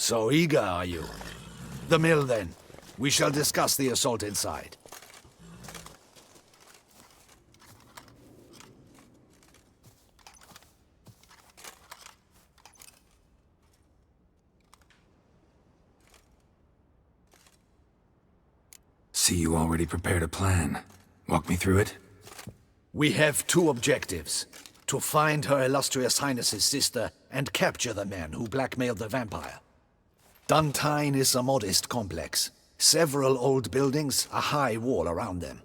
So eager, are you? The mill, then. We shall discuss the assault inside. See, you already prepared a plan. Walk me through it? We have two objectives. To find Her Illustrious Highness's sister and capture the man who blackmailed the vampire. Duntine is a modest complex. Several old buildings, a high wall around them.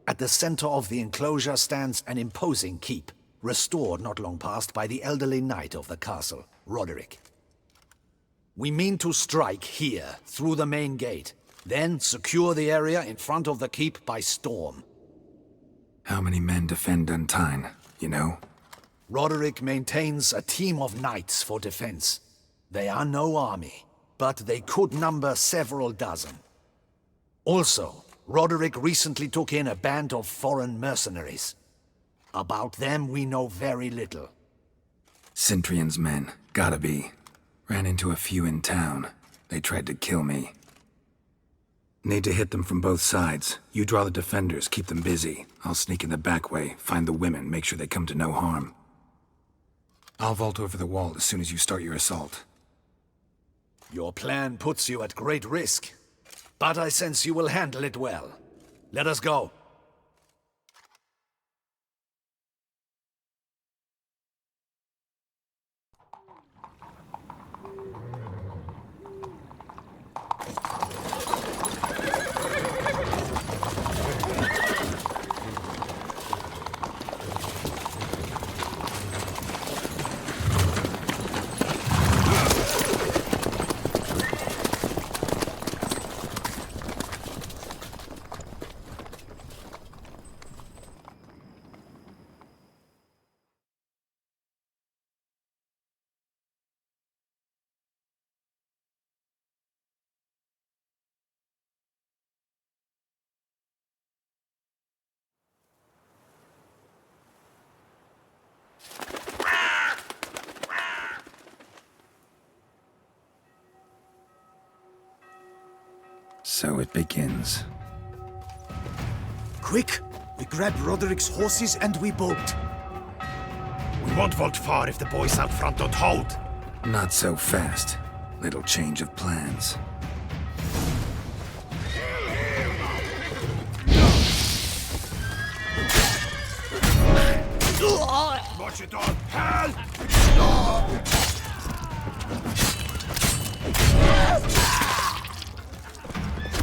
At the center of the enclosure stands an imposing keep, restored not long past by the elderly knight of the castle, Roderick. We mean to strike here, through the main gate, then secure the area in front of the keep by storm. How many men defend Duntine, you know? Roderick maintains a team of knights for defense. They are no army, but they could number several dozen. Also, Roderick recently took in a band of foreign mercenaries. About them we know very little. Cintrian's men, gotta be. Ran into a few in town. They tried to kill me. Need to hit them from both sides. You draw the defenders, keep them busy. I'll sneak in the back way, find the women, make sure they come to no harm. I'll vault over the wall as soon as you start your assault. Your plan puts you at great risk, but I sense you will handle it well. Let us go. So it begins. Quick! We grab Roderick's horses and we bolt. We won't vault far if the boys out front don't hold. Not so fast. Little change of plans. Watch it all! Help!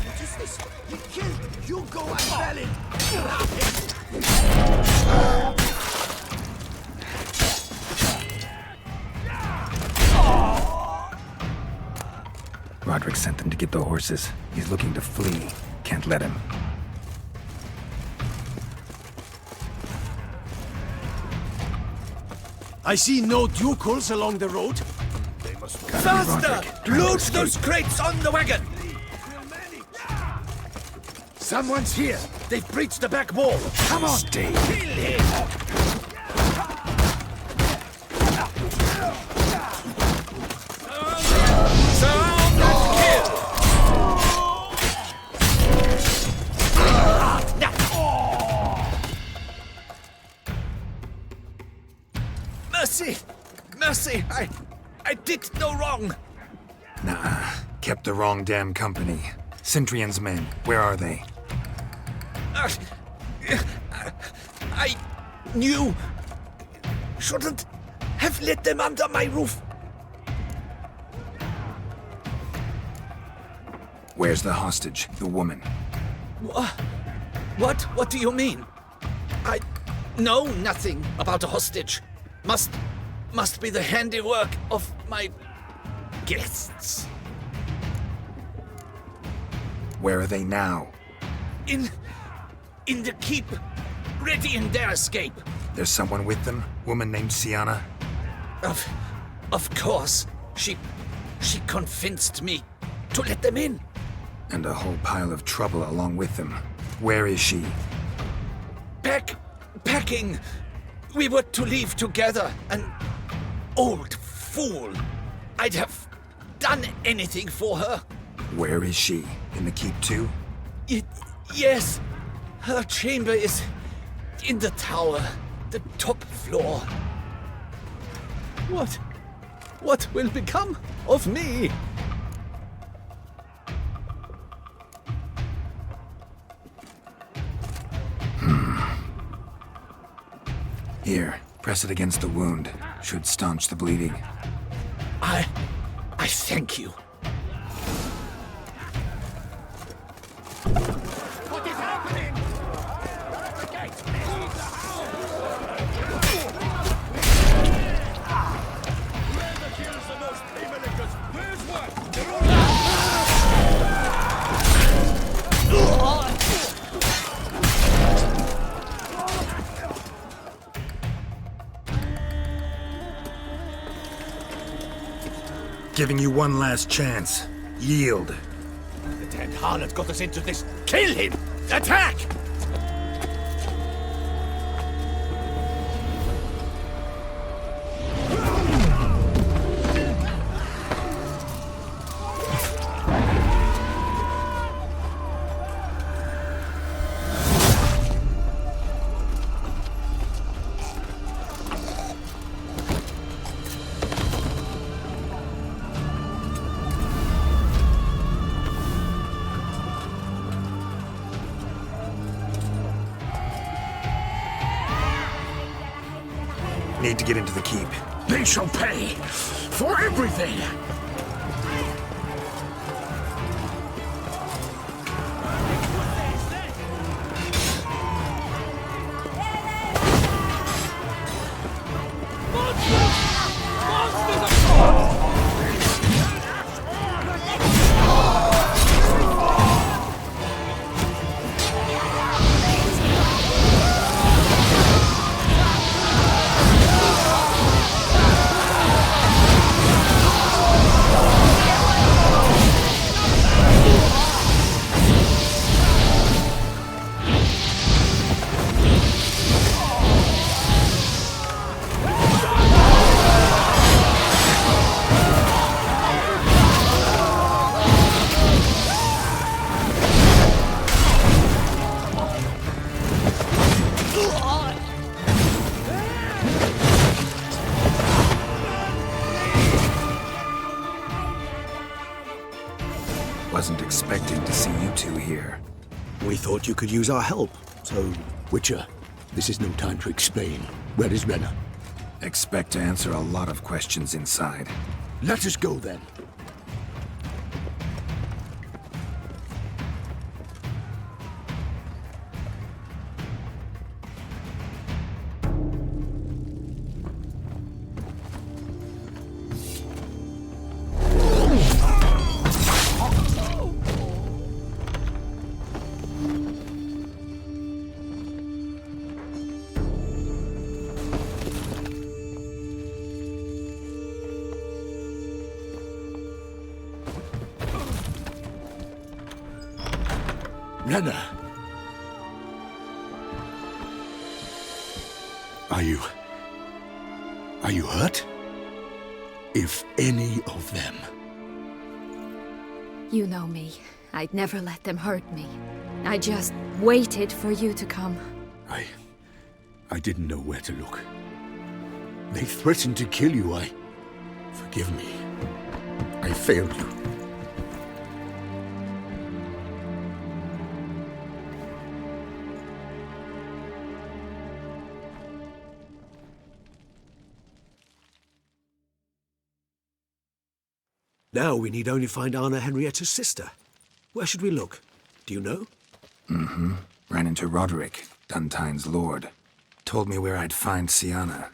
What is this? He killed! You go and tell it! Roderick sent them to get the horses. He's looking to flee. Can't let him. I see no ducals along the road. They must Faster! Load those crates on the wagon! Someone's here! They've breached the back wall! Come on! Stay. Kill him! Sound and kill! Mercy! Mercy! I did no wrong! Nah, kept the wrong damn company. Cintrian's men, where are they? I knew... shouldn't have let them under my roof. Where's the hostage, the woman? What do you mean? I know nothing about a hostage. Must be the handiwork of my guests. Where are they now? In the keep, ready in their escape. There's someone with them? Woman named Sienna? Of course. She convinced me to let them in. And a whole pile of trouble along with them. Where is she? Packing. We were to leave together. An old fool. I'd have done anything for her. Where is she? In the keep too? Yes. Her chamber is in the tower, the top floor. What will become of me? Here, press it against the wound. Should staunch the bleeding. I thank you. What is happening? Whoever kills the most privileges, where's one? They're all Giving you one last chance. Yield. The damned harlot got us into this. Kill him! Attack! Need to get into the keep. They shall pay for everything! Wasn't expecting to see you two here. We thought you could use our help, so... Witcher, this is no time to explain. Where is Renna? Expect to answer a lot of questions inside. Let us go then. Renna! Are you hurt? If any of them. You know me. I'd never let them hurt me. I just waited for you to come. I didn't know where to look. They threatened to kill you. Forgive me. I failed you. Now we need only find Anna Henrietta's sister. Where should we look? Do you know? Ran into Roderick, Duntine's lord. Told me where I'd find Sienna.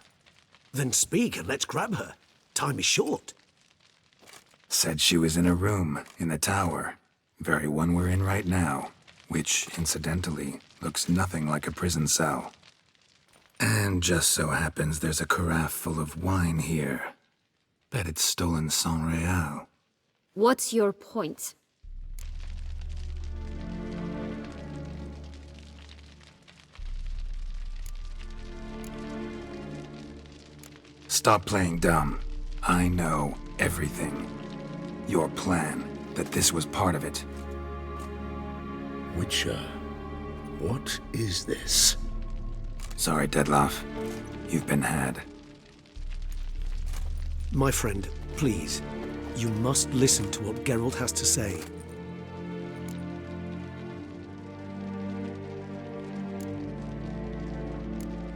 Then speak and let's grab her. Time is short. Said she was in a room in the tower. Very one we're in right now. Which, incidentally, looks nothing like a prison cell. And just so happens there's a carafe full of wine here. Bet it's stolen sans real. What's your point? Stop playing dumb. I know everything. Your plan, that this was part of it. Witcher, what is this? Sorry, Dettlaff. You've been had. My friend, please. You must listen to what Geralt has to say.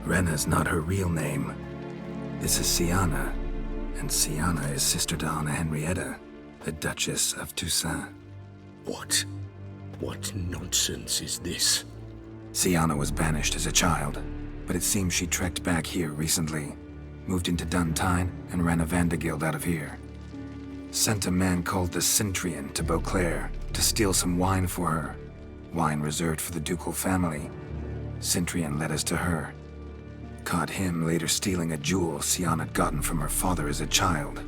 Renna's not her real name. This is Siana, and Siana is sister to Anna Henrietta, the Duchess of Toussaint. What? What nonsense is this? Siana was banished as a child, but it seems she trekked back here recently, moved into Duntine, and ran a Vandergild out of here. Sent a man called the Centurion to Beauclair to steal some wine for her. Wine reserved for the ducal family. Centurion led us to her. Caught him later stealing a jewel Siana had gotten from her father as a child.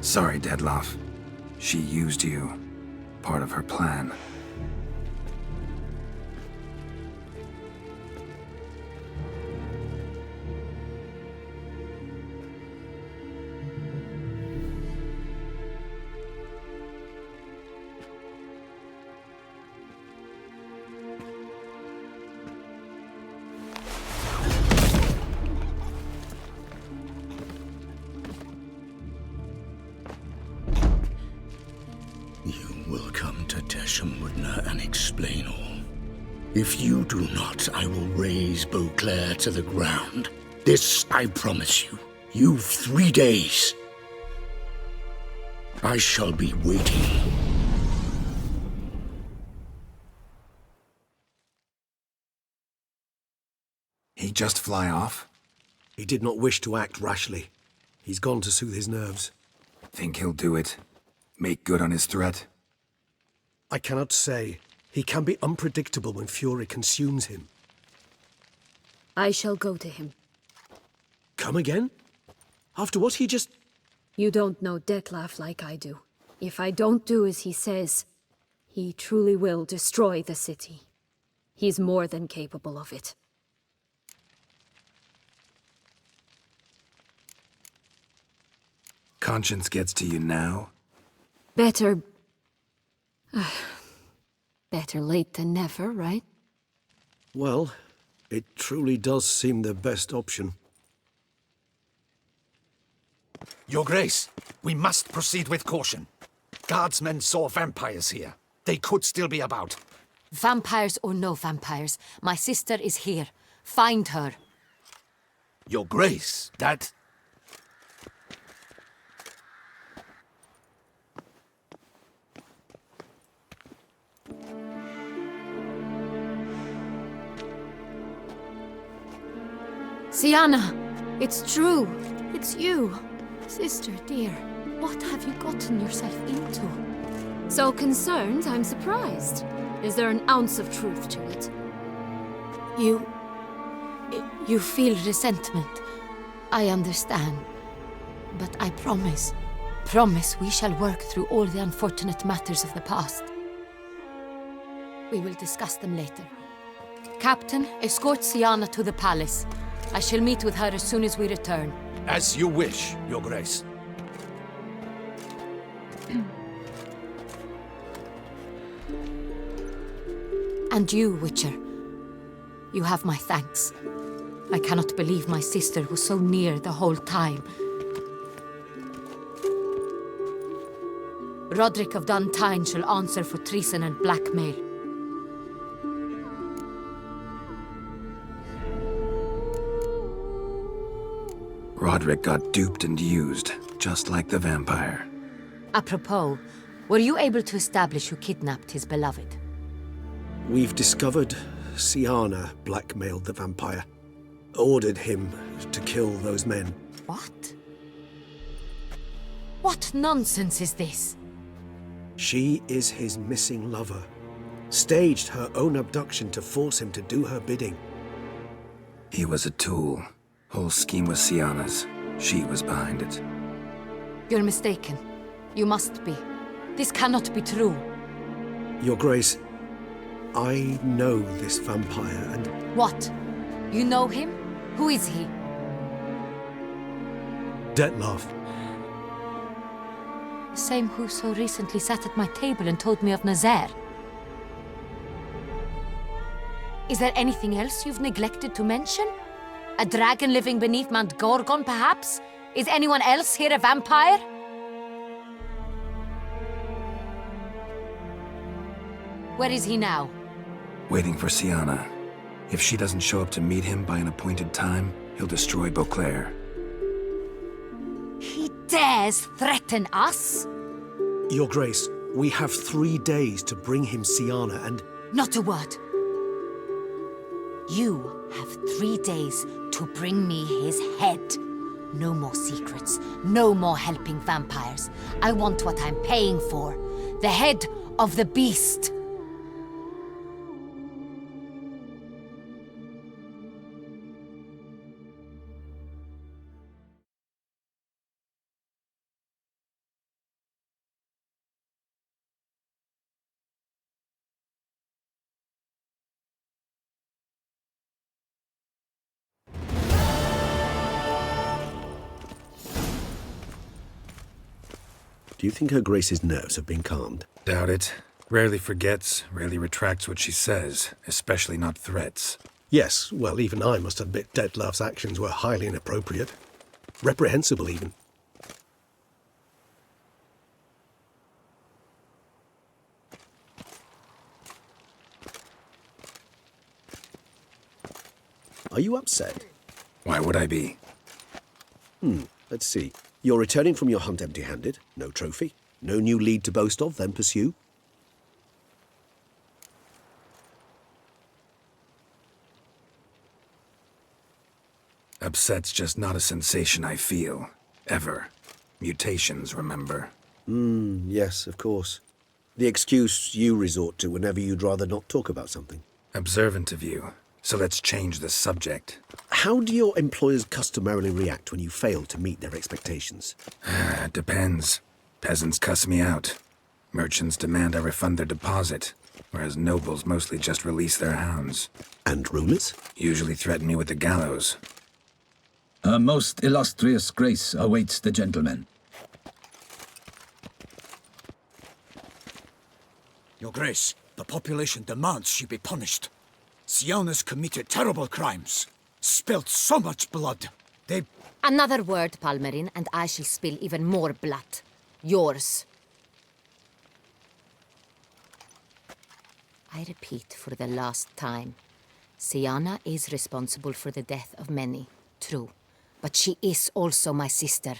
Sorry, Dettlaff. She used you. Part of her plan. You will come to Teshamudna and explain all. If you do not, I will raze Beauclair to the ground. This I promise you. You've 3 days. I shall be waiting. He just fly off? He did not wish to act rashly. He's gone to soothe his nerves. Think he'll do it? Make good on his threat? I cannot say. He can be unpredictable when fury consumes him. I shall go to him. Come again? After what he just... You don't know Dettlaff like I do. If I don't do as he says, he truly will destroy the city. He's more than capable of it. Conscience gets to you now? Better... better late than never, right? Well, it truly does seem the best option. Your Grace, we must proceed with caution. Guardsmen saw vampires here. They could still be about. Vampires or no vampires, my sister is here. Find her. Your Grace, that... Siana! It's true! It's you! Sister, dear, what have you gotten yourself into? So concerned, I'm surprised. Is there an ounce of truth to it? You feel resentment. I understand. But I promise we shall work through all the unfortunate matters of the past. We will discuss them later. Captain, escort Siana to the palace. I shall meet with her as soon as we return. As you wish, Your Grace. And you, Witcher. You have my thanks. I cannot believe my sister was so near the whole time. Roderick of Duntine shall answer for treason and blackmail. Roderick got duped and used, just like the vampire. Apropos, were you able to establish who kidnapped his beloved? We've discovered Siana blackmailed the vampire. Ordered him to kill those men. What? What nonsense is this? She is his missing lover. Staged her own abduction to force him to do her bidding. He was a tool. Whole scheme was Siana's. She was behind it. You're mistaken. You must be. This cannot be true. Your Grace, I know this vampire and... What? You know him? Who is he? Dettlaff. The same who so recently sat at my table and told me of Nazaire. Is there anything else you've neglected to mention? A dragon living beneath Mount Gorgon, perhaps? Is anyone else here a vampire? Where is he now? Waiting for Siana. If she doesn't show up to meet him by an appointed time, he'll destroy Beauclair. He dares threaten us? Your Grace, we have 3 days to bring him Siana and... Not a word. You have 3 days to bring me his head. No more secrets, no more helping vampires. I want what I'm paying for. The head of the beast. Do you think Her Grace's nerves have been calmed? Doubt it. Rarely forgets, rarely retracts what she says, especially not threats. Yes, well, even I must admit Dettlaff's actions were highly inappropriate. Reprehensible, even. Are you upset? Why would I be? Let's see. You're returning from your hunt empty-handed. No trophy. No new lead to boast of, then pursue. Upset's just not a sensation I feel. Ever. Mutations, remember? Yes, of course. The excuse you resort to whenever you'd rather not talk about something. Observant of you. So let's change the subject. How do your employers customarily react when you fail to meet their expectations? Depends. Peasants cuss me out. Merchants demand I refund their deposit, whereas nobles mostly just release their hounds. And rulers? Usually threaten me with the gallows. Her most illustrious grace awaits the gentleman. Your Grace, the population demands she be punished. Siana's committed terrible crimes. Spilt so much blood. They... Another word, Palmerin, and I shall spill even more blood. Yours. I repeat for the last time. Siana is responsible for the death of many, true. But she is also my sister.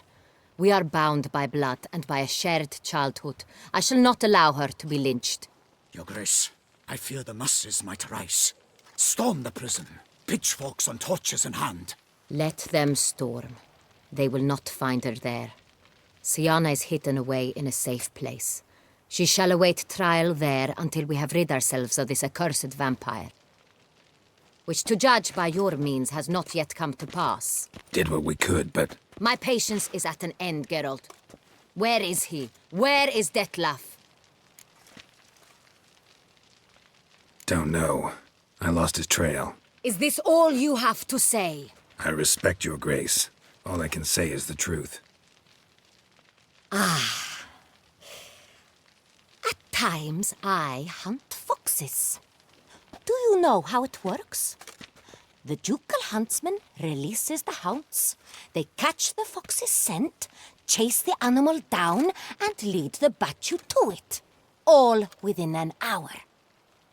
We are bound by blood and by a shared childhood. I shall not allow her to be lynched. Your Grace, I fear the masses might rise. Storm the prison, pitchforks and torches in hand. Let them storm. They will not find her there. Siana is hidden away in a safe place. She shall await trial there until we have rid ourselves of this accursed vampire. Which, to judge by your means, has not yet come to pass. Did what we could, but... My patience is at an end, Geralt. Where is he? Where is Dettlaff? Don't know. I lost his trail. Is this all you have to say? I respect your grace. All I can say is the truth. At times, I hunt foxes. Do you know how it works? The ducal huntsman releases the hounds. They catch the fox's scent, chase the animal down, and lead the battue to it. All within an hour.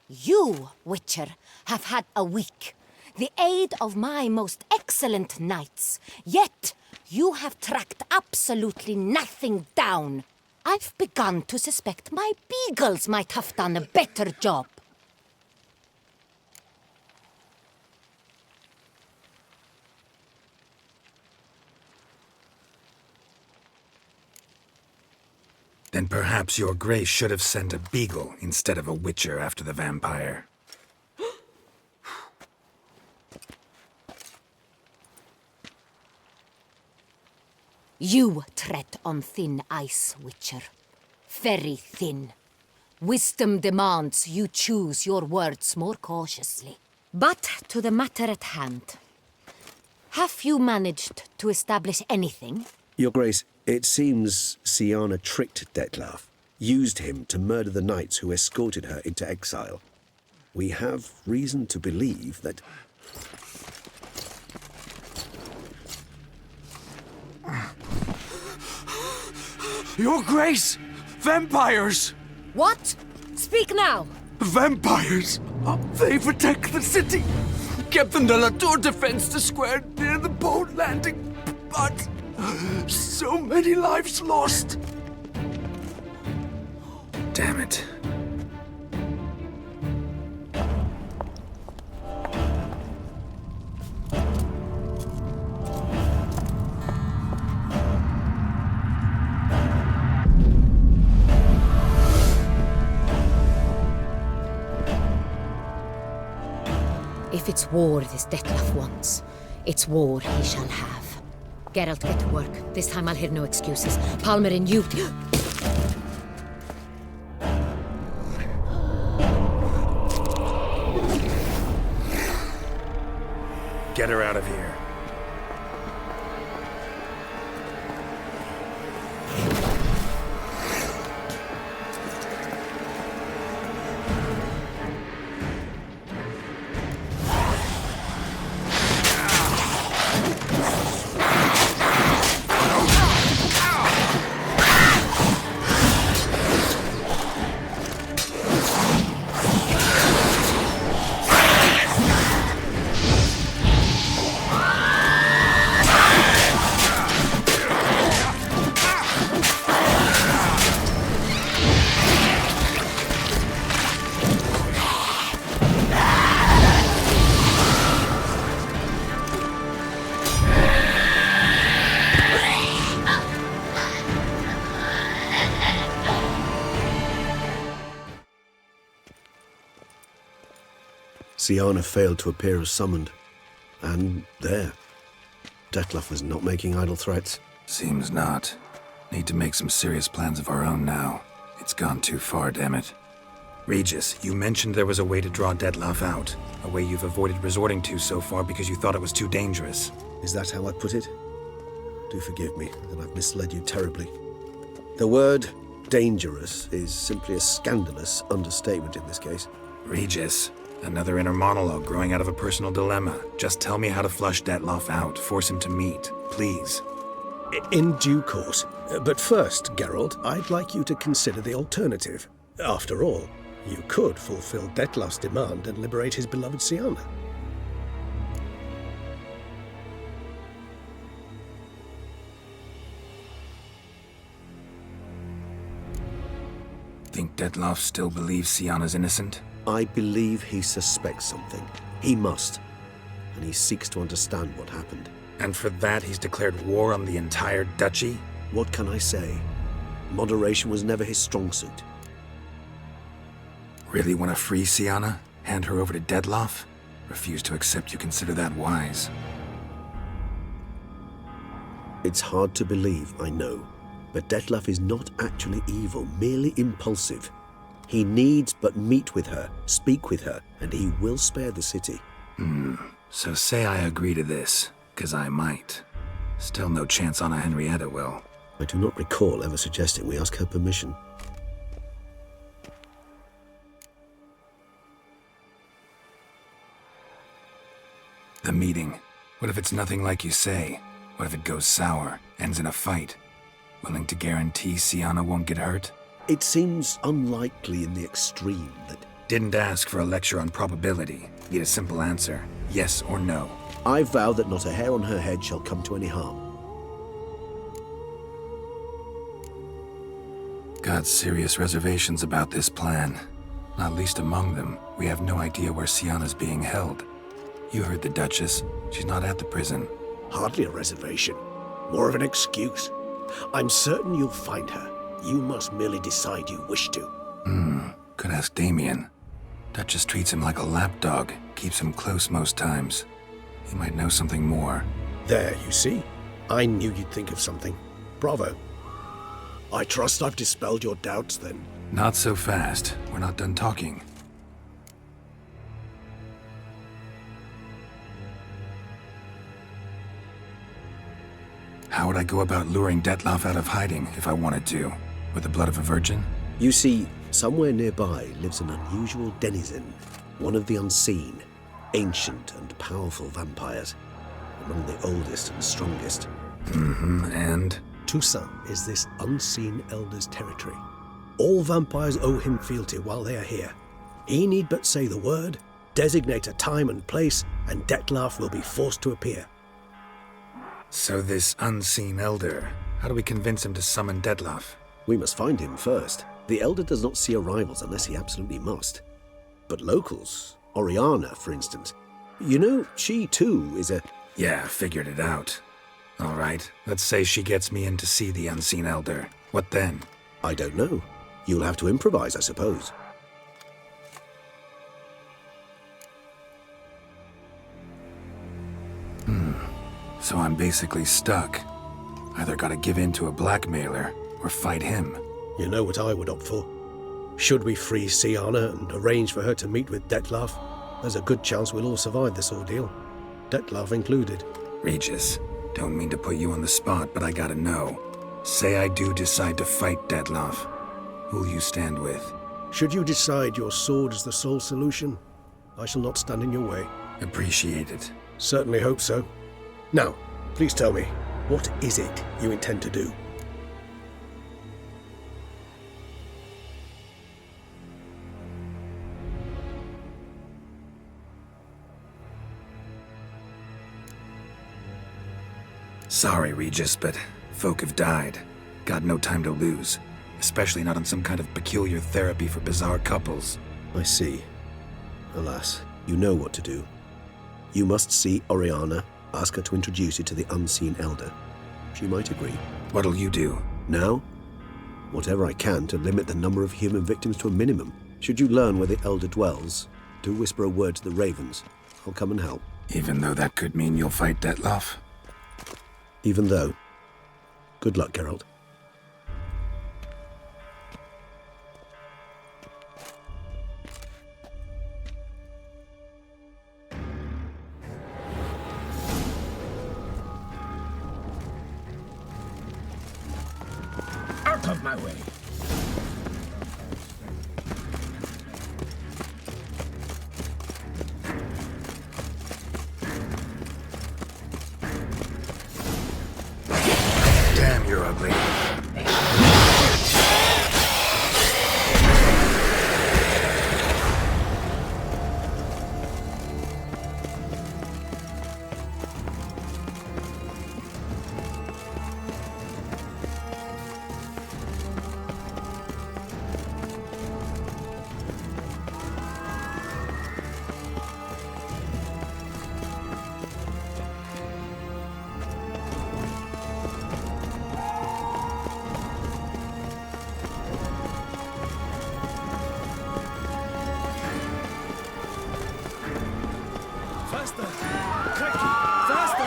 You, Witcher, have had a week. The aid of my most excellent knights. Yet, you have tracked absolutely nothing down. I've begun to suspect my beagles might have done a better job. Then perhaps your grace should have sent a beagle instead of a witcher after the vampire. You tread on thin ice, Witcher. Very thin. Wisdom demands you choose your words more cautiously. But to the matter at hand. Have you managed to establish anything? Your Grace, It seems Syanna tricked Dettlaff, used him to murder the knights who escorted her into exile. We have reason to believe that... Your Grace! Vampires! What? Speak now! Vampires! They protect the city! Captain de la Tour defends the square near the boat landing, but so many lives lost! Damn it. If it's war this Dettlaff wants, it's war he shall have. Geralt, get to work. This time I'll hear no excuses. Palmer and you... Get her out of here. Syanna failed to appear as summoned. And there. Dettlaff was not making idle threats. Seems not. Need to make some serious plans of our own now. It's gone too far, damn it. Regis, you mentioned there was a way to draw Dettlaff out. A way you've avoided resorting to so far because you thought it was too dangerous. Is that how I put it? Do forgive me that I've misled you terribly. The word dangerous is simply a scandalous understatement in this case. Regis, another inner monologue growing out of a personal dilemma. Just tell me how to flush Dettlaff out, force him to meet, please. In due course. But first, Geralt, I'd like you to consider the alternative. After all, you could fulfill Dettlaff's demand and liberate his beloved Syanna. Think Dettlaff still believes Syanna's innocent? I believe he suspects something. He must. And he seeks to understand what happened. And for that he's declared war on the entire duchy? What can I say? Moderation was never his strong suit. Really want to free Syanna? Hand her over to Dettlaff? Refuse to accept you consider that wise. It's hard to believe, I know. But Dettlaff is not actually evil, merely impulsive. He needs but meet with her, speak with her, and he will spare the city. So say I agree to this, 'cause I might. Still no chance Anna Henrietta will. I do not recall ever suggesting we ask her permission. The meeting. What if it's nothing like you say? What if it goes sour, ends in a fight? Willing to guarantee Syanna won't get hurt? It seems unlikely in the extreme that... Didn't ask for a lecture on probability. Need a simple answer. Yes or no. I vow that not a hair on her head shall come to any harm. Got serious reservations about this plan. Not least among them, we have no idea where Syanna's being held. You heard the Duchess. She's not at the prison. Hardly a reservation. More of an excuse. I'm certain you'll find her. You must merely decide you wish to. Could ask Damien. Duchess treats him like a lapdog. Keeps him close most times. He might know something more. There, you see? I knew you'd think of something. Bravo. I trust I've dispelled your doubts, then. Not so fast. We're not done talking. How would I go about luring Dettlaff out of hiding if I wanted to? With the blood of a virgin? You see, somewhere nearby lives an unusual denizen, one of the unseen, ancient and powerful vampires, among the oldest and strongest. And? Toussaint is this unseen elder's territory. All vampires owe him fealty while they are here. He need but say the word, designate a time and place, and Dettlaff will be forced to appear. So this unseen elder, how do we convince him to summon Dettlaff? We must find him first. The elder does not see arrivals unless he absolutely must. But locals, Oriana, for instance, you know, she too is a... Yeah, figured it out. All right, let's say she gets me in to see the unseen elder. What then? I don't know. You'll have to improvise, I suppose. So I'm basically stuck. Either gotta give in to a blackmailer, or fight him. You know what I would opt for. Should we free Siana and arrange for her to meet with Dettlaff, there's a good chance we'll all survive this ordeal. Dettlaff included. Regis, don't mean to put you on the spot, but I gotta know. Say I do decide to fight Dettlaff. Who'll you stand with? Should you decide your sword is the sole solution, I shall not stand in your way. Appreciate it. Certainly hope so. Now, please tell me, what is it you intend to do? Sorry, Regis, but folk have died. Got no time to lose. Especially not on some kind of peculiar therapy for bizarre couples. I see. Alas, you know what to do. You must see Oriana, ask her to introduce you to the unseen elder. She might agree. What'll you do? Now? Whatever I can to limit the number of human victims to a minimum. Should you learn where the elder dwells, do whisper a word to the ravens. I'll come and help. Even though that could mean you'll fight Dettlaff? Even though. Good luck, Geralt. Out of my way. Damn, you're ugly. Faster! Quick! Faster!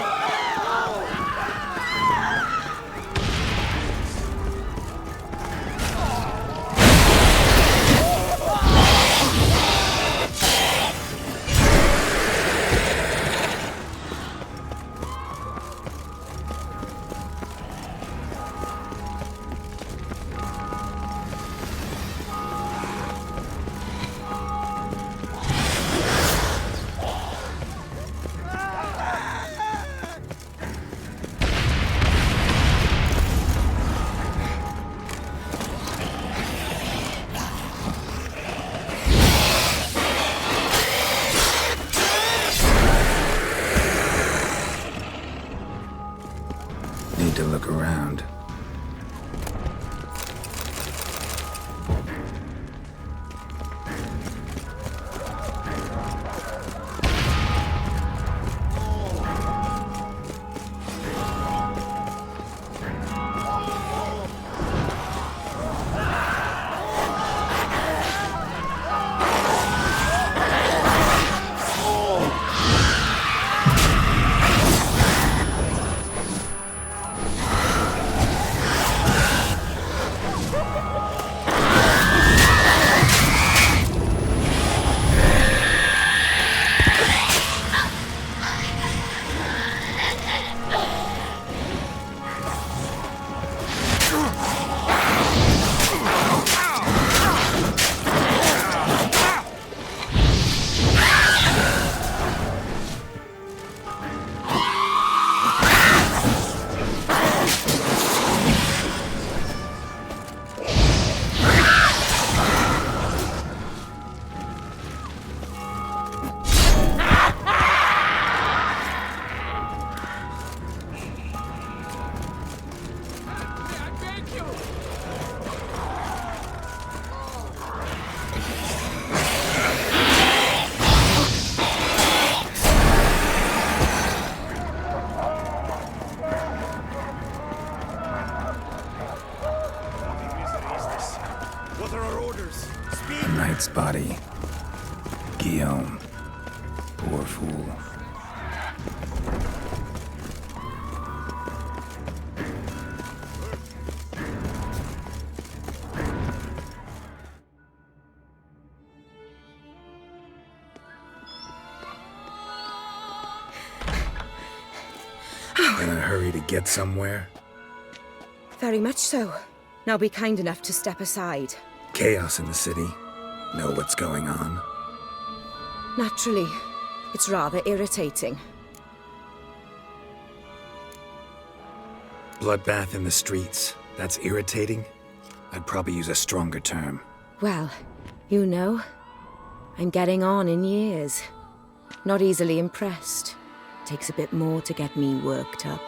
Need to look around. Cat's body. Guillaume. Poor fool. In a hurry to get somewhere? Very much so. Now be kind enough to step aside. Chaos in the city. Know what's going on? Naturally. It's rather irritating. Bloodbath in the streets. That's irritating? I'd probably use a stronger term. Well, you know, I'm getting on in years. Not easily impressed. Takes a bit more to get me worked up.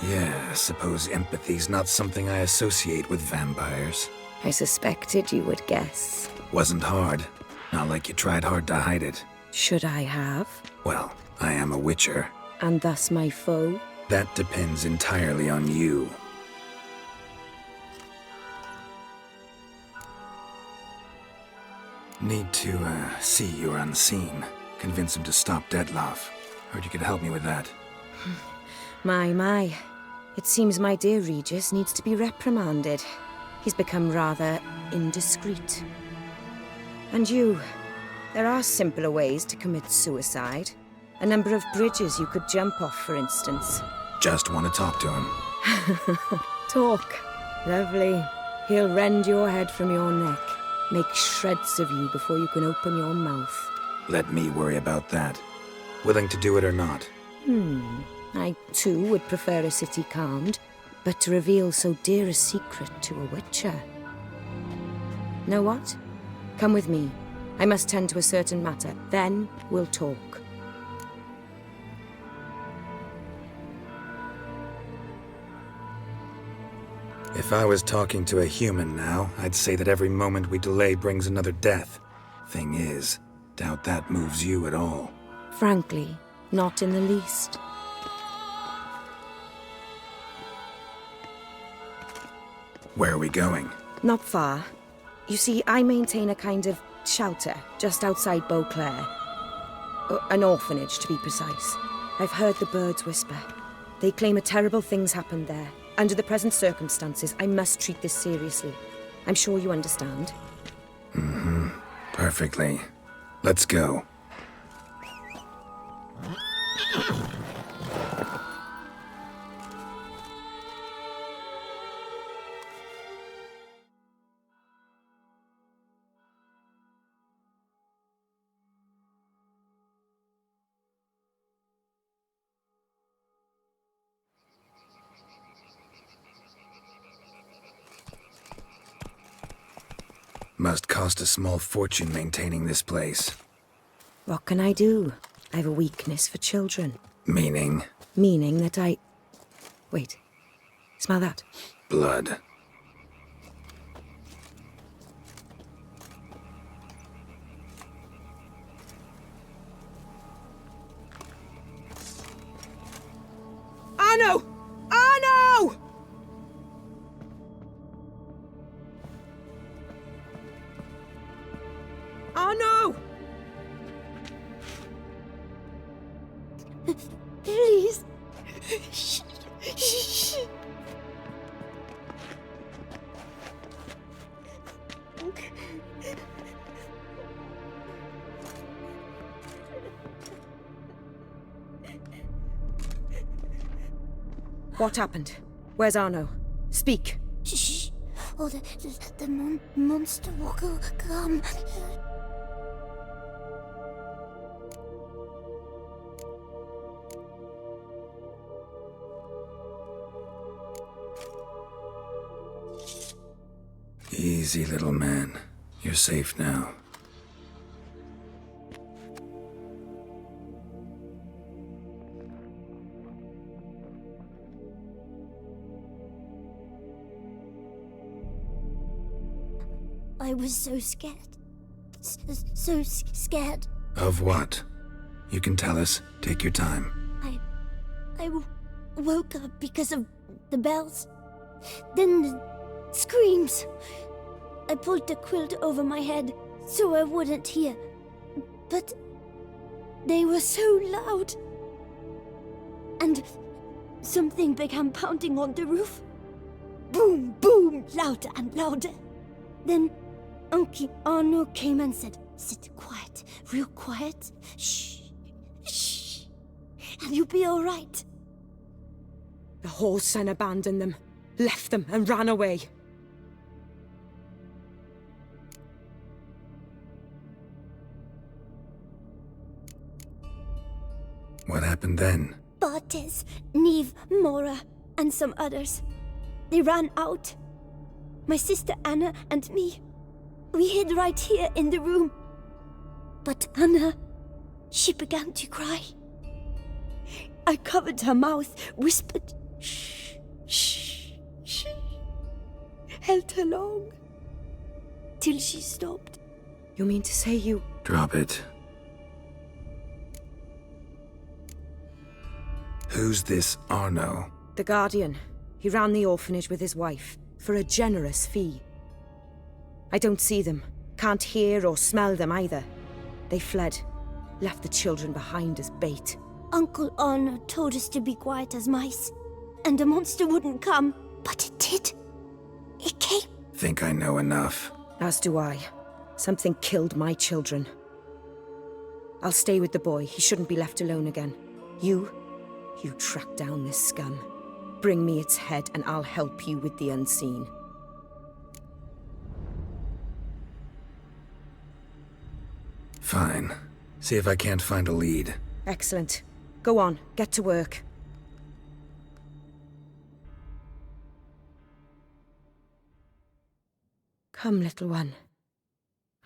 Yeah, I suppose empathy's not something I associate with vampires. I suspected you would guess. Wasn't hard. Not like you tried hard to hide it. Should I have? Well, I am a witcher. And thus my foe? That depends entirely on you. Need to, see you're unseen. Convince him to stop Dettlaff. Heard you could help me with that. My. It seems my dear Regis needs to be reprimanded. He's become rather indiscreet. And you, there are simpler ways to commit suicide. A number of bridges you could jump off, for instance. Just want to talk to him. Talk. Lovely. He'll rend your head from your neck. Make shreds of you before you can open your mouth. Let me worry about that. Willing to do it or not? I, too, would prefer a city calmed, but to reveal so dear a secret to a witcher. Know what? Come with me. I must tend to a certain matter. Then we'll talk. If I was talking to a human now, I'd say that every moment we delay brings another death. Thing is, doubt that moves you at all. Frankly, not in the least. Where are we going? Not far. You see, I maintain a kind of shelter just outside Beauclair. An orphanage, to be precise. I've heard the birds whisper. They claim a terrible thing's happened there. Under the present circumstances, I must treat this seriously. I'm sure you understand. Perfectly. Let's go. Must cost a small fortune maintaining this place. What can I do? I have a weakness for children. Meaning? Meaning that I... Wait. Smell that? Blood. Arno! Arno! Arno! Please. What happened? Where's Arno? Speak. Shh. Oh, the monster will come. Easy, little man. You're safe now. I was so scared. So scared. Of what? You can tell us. Take your time. I woke up because of the bells. Then the screams. I pulled the quilt over my head so I wouldn't hear. But they were so loud. And something began pounding on the roof. Boom, boom, louder and louder. Then Uncle Arno came and said, "Sit quiet, real quiet. Shh, shh, and you'll be all right." The whole son abandoned them, left them, and ran away. What happened then? Bartes, Neve, Mora, and some others. They ran out. My sister Anna and me. We hid right here in the room. But Anna, she began to cry. I covered her mouth, whispered, "Shh, shh, shh." Held her long. Till she stopped. You mean to say you... Drop it. Who's this Arno? The Guardian. He ran the orphanage with his wife, for a generous fee. I don't see them, can't hear or smell them either. They fled, left the children behind as bait. Uncle Arno told us to be quiet as mice, and the monster wouldn't come, but it did. It came. Think I know enough. As do I. Something killed my children. I'll stay with the boy. He shouldn't be left alone again. You track down this scum. Bring me its head and I'll help you with the unseen. Fine. See if I can't find a lead. Excellent. Go on, get to work. Come, little one.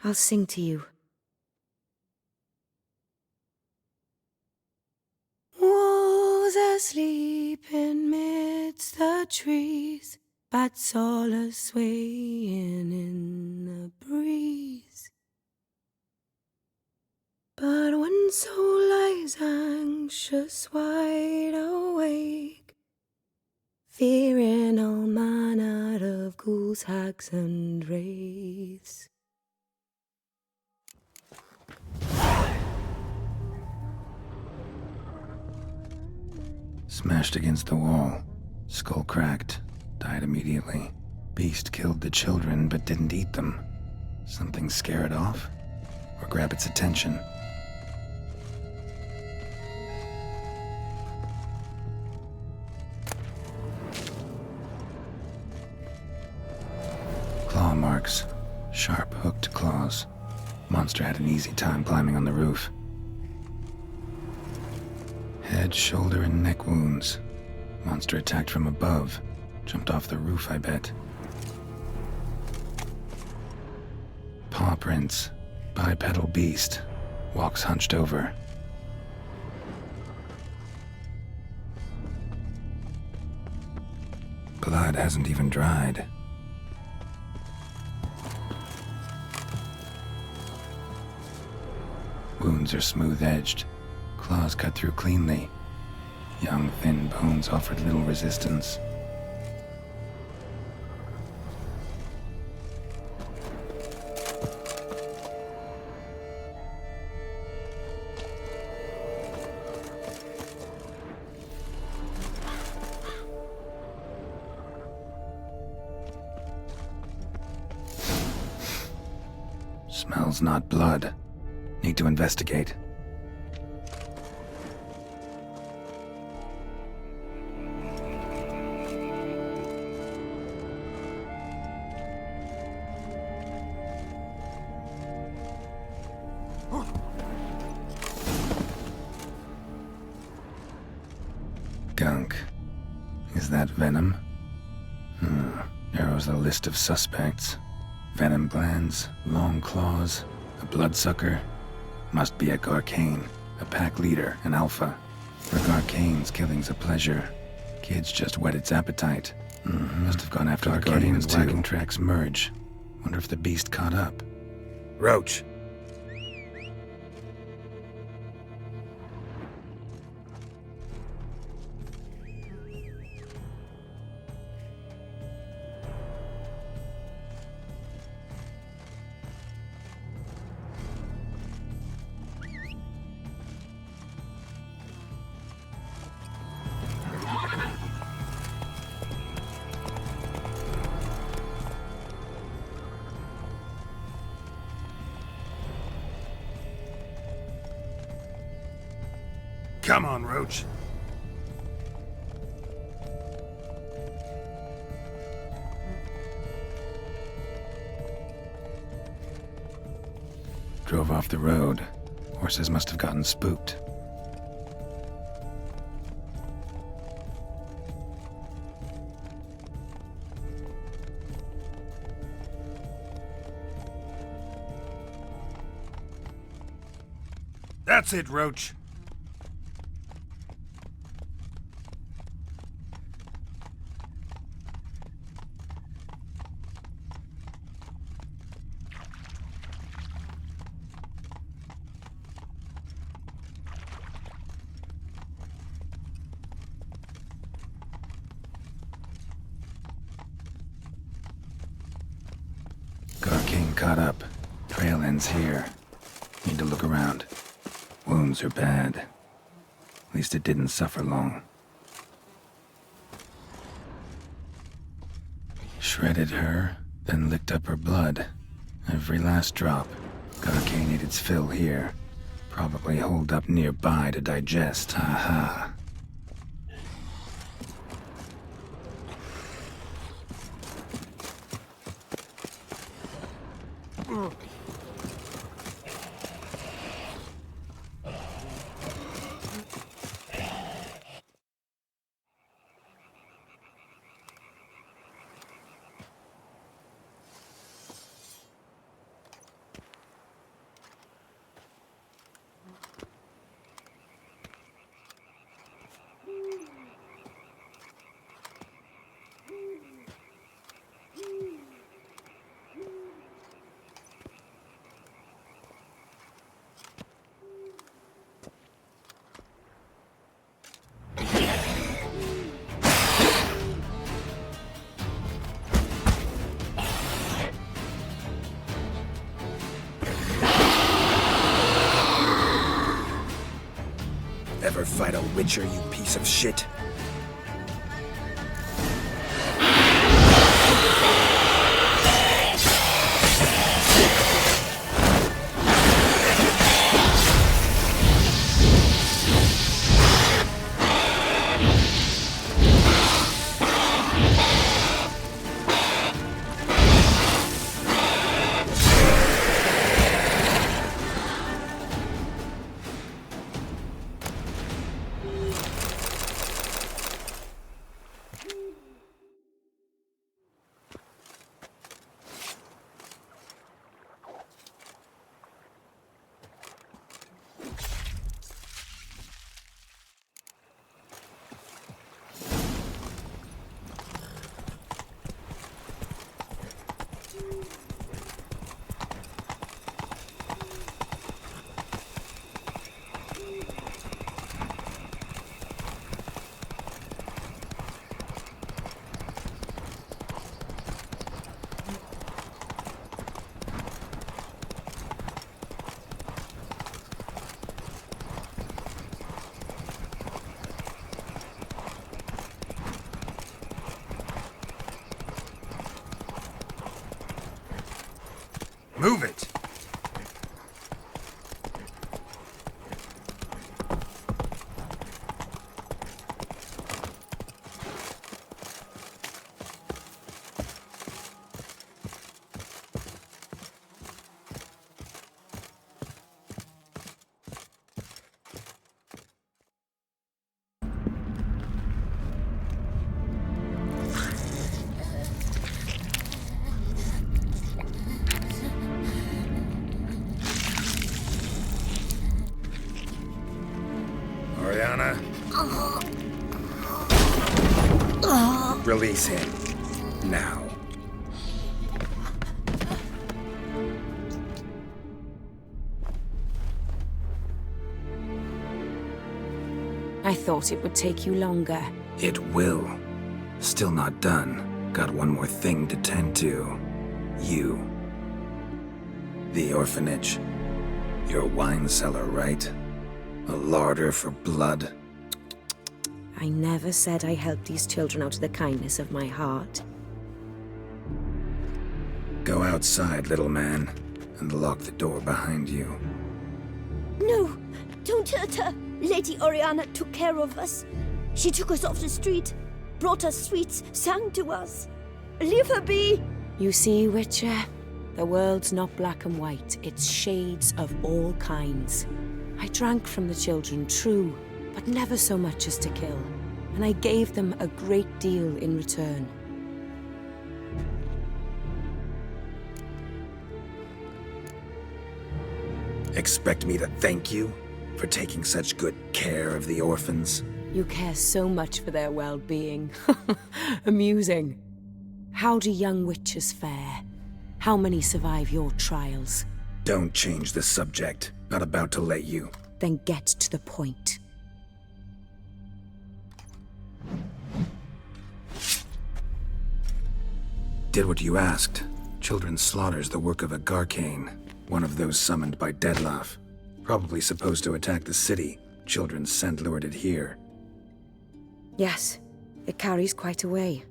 I'll sing to you. Wolves asleep in midst the trees, bats all a-swaying in the breeze. But one soul lies anxious, wide awake, fearing all manner of ghouls, hags, and wraiths. Smashed against the wall. Skull cracked. Died immediately. Beast killed the children but didn't eat them. Something scare it off? Or grab its attention? Claw marks. Sharp, hooked claws. Monster had an easy time climbing on the roof. Head, shoulder, and neck wounds. Monster attacked from above. Jumped off the roof, I bet. Paw prints. Bipedal beast. Walks hunched over. Blood hasn't even dried. Wounds are smooth-edged. Claws cut through cleanly. Young, thin bones offered little resistance. Smells not blood. Need to investigate. Gunk. Is that venom? Narrows the list of suspects. Venom glands, long claws, a bloodsucker. Must be a Garcane, a pack leader, an alpha. For Garcane's killing's a pleasure. Kids just whet its appetite. Must have gone after the Guardians too. Wagging tracks merge. Wonder if the beast caught up. Roach. Come on, Roach. Drove off the road. Horses must have gotten spooked. That's it, Roach. Garcane caught up. Trail ends here. Need to look around. Wounds are bad. At least it didn't suffer long. Shredded her, then licked up her blood. Every last drop. Garcane ate its fill here. Probably holed up nearby to digest. Ha ha. Ever fight a witcher, you piece of shit? Move it! Release him. Now. I thought it would take you longer. It will. Still not done. Got one more thing to tend to. You. The orphanage. You're a wine cellar, right? A larder for blood. I never said I helped these children out of the kindness of my heart. Go outside, little man, and lock the door behind you. No! Don't hurt her! Lady Oriana took care of us. She took us off the street, brought us sweets, sang to us. Leave her be! You see, Witcher, the world's not black and white. It's shades of all kinds. I drank from the children, true, but never so much as to kill. And I gave them a great deal in return. Expect me to thank you for taking such good care of the orphans? You care so much for their well-being. Amusing. How do young witches fare? How many survive your trials? Don't change the subject. Not about to let you. Then get to the point. Did what you asked. Children's slaughter's the work of a Garcane, one of those summoned by Dettlaff. Probably supposed to attack the city. Children's scent lured it here. Yes, it carries quite a way.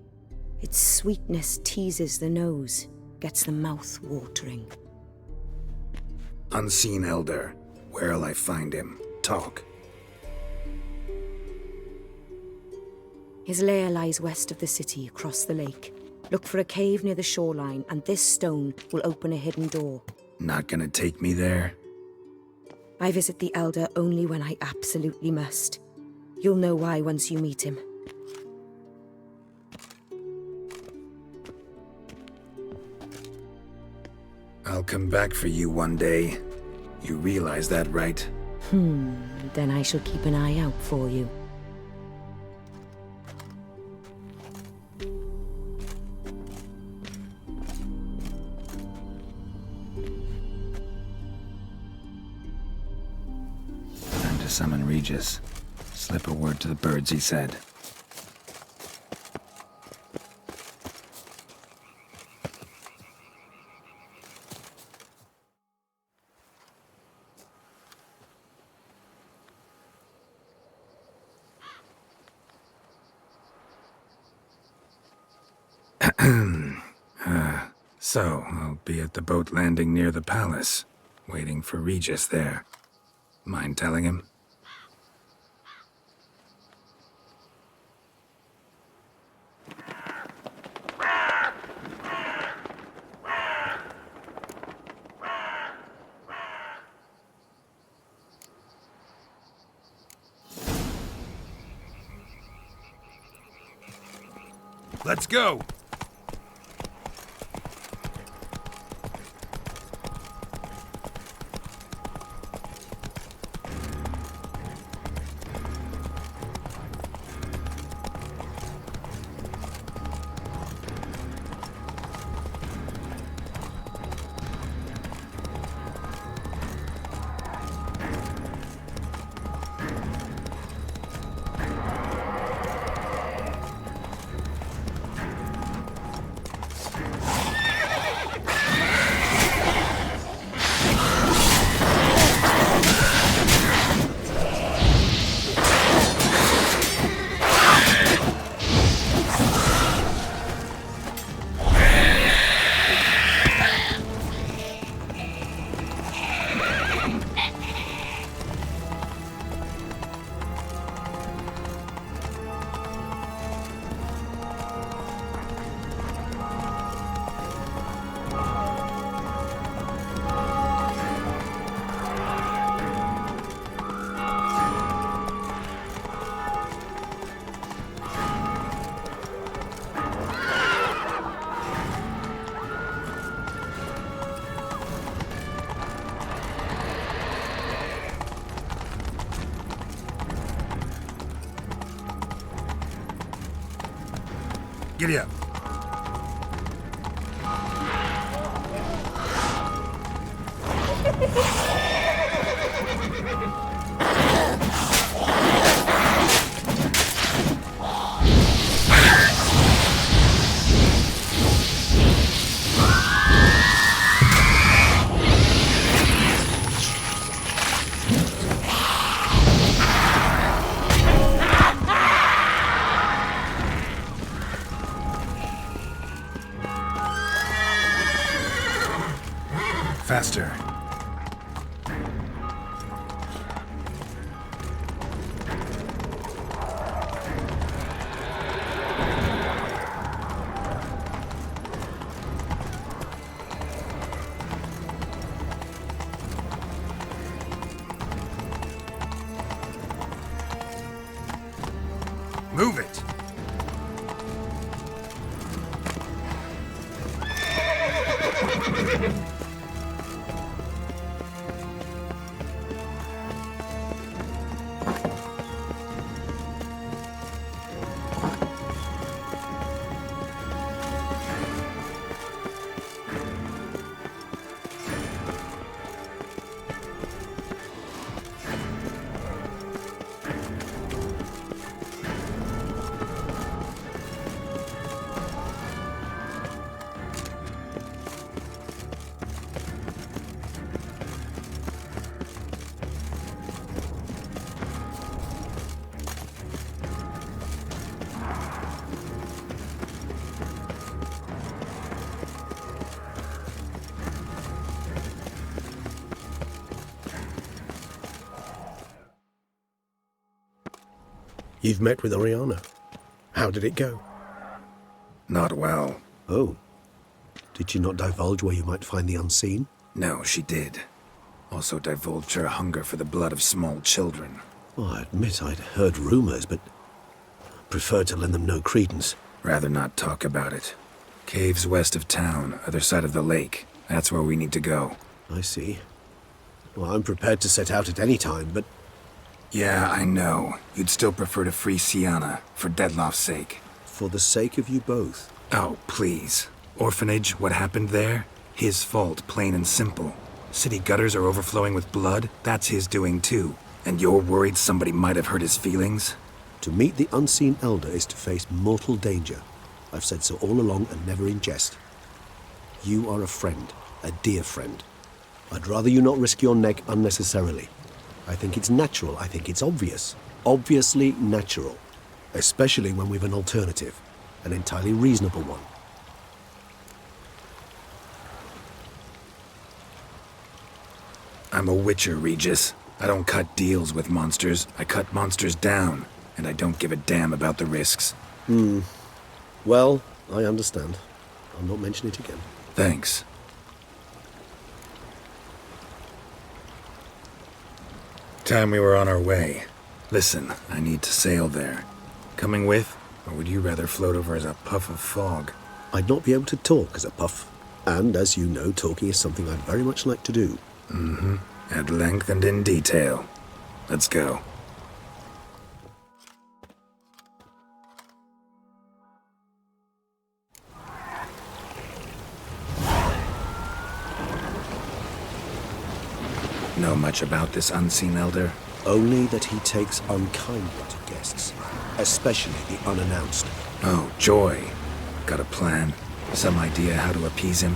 Its sweetness teases the nose, gets the mouth watering. Unseen Elder. Where'll I find him? Talk. His lair lies west of the city, across the lake. Look for a cave near the shoreline, and this stone will open a hidden door. Not gonna take me there? I visit the Elder only when I absolutely must. You'll know why once you meet him. I'll come back for you one day. You realize that, right? Then I shall keep an eye out for you. Time to summon Regis. Slip a word to the birds, he said. So, I'll be at the boat landing near the palace, waiting for Regis there. Mind telling him? Let's go! Giddy up. Faster. You've met with Oriana. How did it go? Not well. Oh. Did she not divulge where you might find the unseen? No, she did. Also divulged her hunger for the blood of small children. Well, I admit I'd heard rumors, but preferred to lend them no credence. Rather not talk about it. Caves west of town, other side of the lake. That's where we need to go. I see. Well, I'm prepared to set out at any time, but... Yeah, I know. You'd still prefer to free Sienna, for Dettlaff's sake. For the sake of you both. Oh, please. Orphanage, what happened there? His fault, plain and simple. City gutters are overflowing with blood. That's his doing too. And you're worried somebody might have hurt his feelings? To meet the unseen elder is to face mortal danger. I've said so all along and never in jest. You are a friend, a dear friend. I'd rather you not risk your neck unnecessarily. I think it's natural, I think it's obvious. Obviously natural. Especially when we've an alternative. An entirely reasonable one. I'm a witcher, Regis. I don't cut deals with monsters. I cut monsters down. And I don't give a damn about the risks. Well, I understand. I'll not mention it again. Thanks. Time we were on our way. Listen, I need to sail there. Coming with? Or would you rather float over as a puff of fog? I'd not be able to talk as a puff. And as you know, talking is something I'd very much like to do. Mm-hmm. At length and in detail. Let's go. Know much about this unseen elder? Only that he takes unkindly to guests, especially the unannounced. Oh, joy. Got a plan? Some idea how to appease him?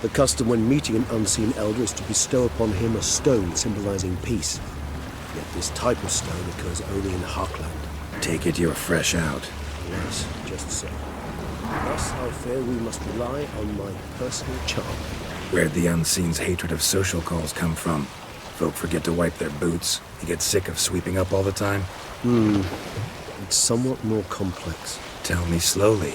The custom when meeting an unseen elder is to bestow upon him a stone symbolizing peace. Yet this type of stone occurs only in Harkland. Take it you're fresh out. Yes, just so. Thus, I fear we must rely on my personal charm. Where'd the unseen's hatred of social calls come from? Folk forget to wipe their boots. You get sick of sweeping up all the time? It's somewhat more complex. Tell me slowly.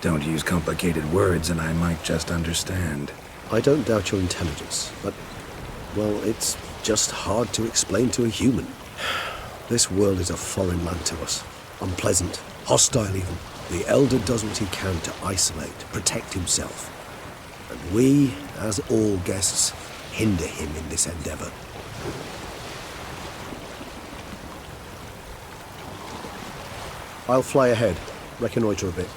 Don't use complicated words and I might just understand. I don't doubt your intelligence, but, well, it's just hard to explain to a human. This world is a foreign land to us. Unpleasant, hostile even. The Elder does what he can to isolate, protect himself. And we, as all guests, hinder him in this endeavor. I'll fly ahead, reconnoiter a bit.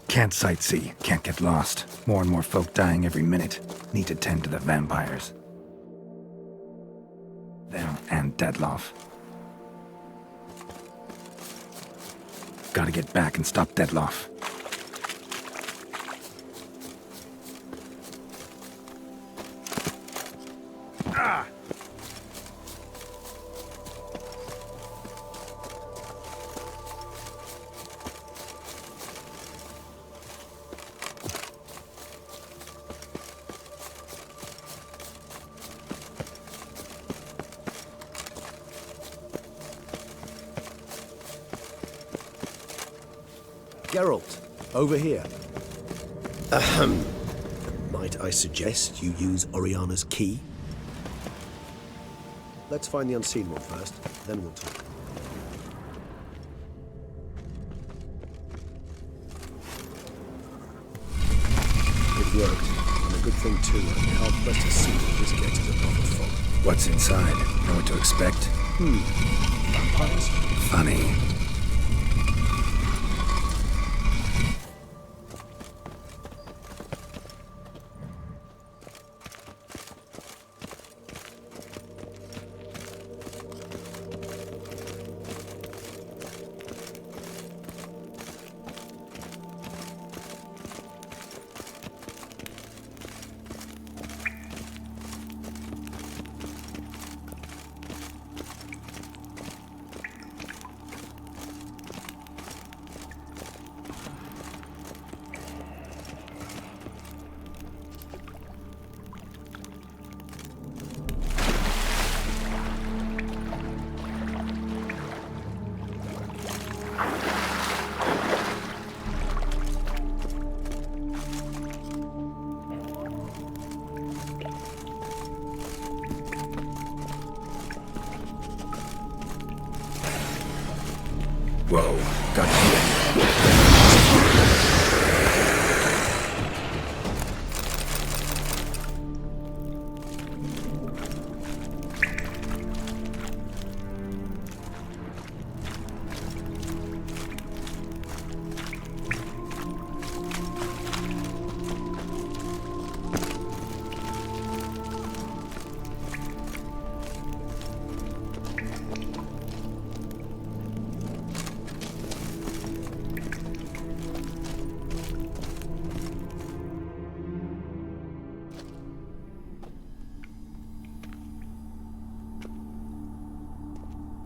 Can't sightsee, can't get lost. More and more folk dying every minute. Need to tend to the vampires. Them and Dettlaff. Got Gotta get back and stop Dettlaff. Geralt, over here. Ahem. Might I suggest you use Oriana's key? Let's find the unseen one first, then we'll talk. It worked, and a good thing too. I'm hard-pressed to see that this gate is a proper fog. What's inside? Know what to expect? Vampires? Funny. Whoa, got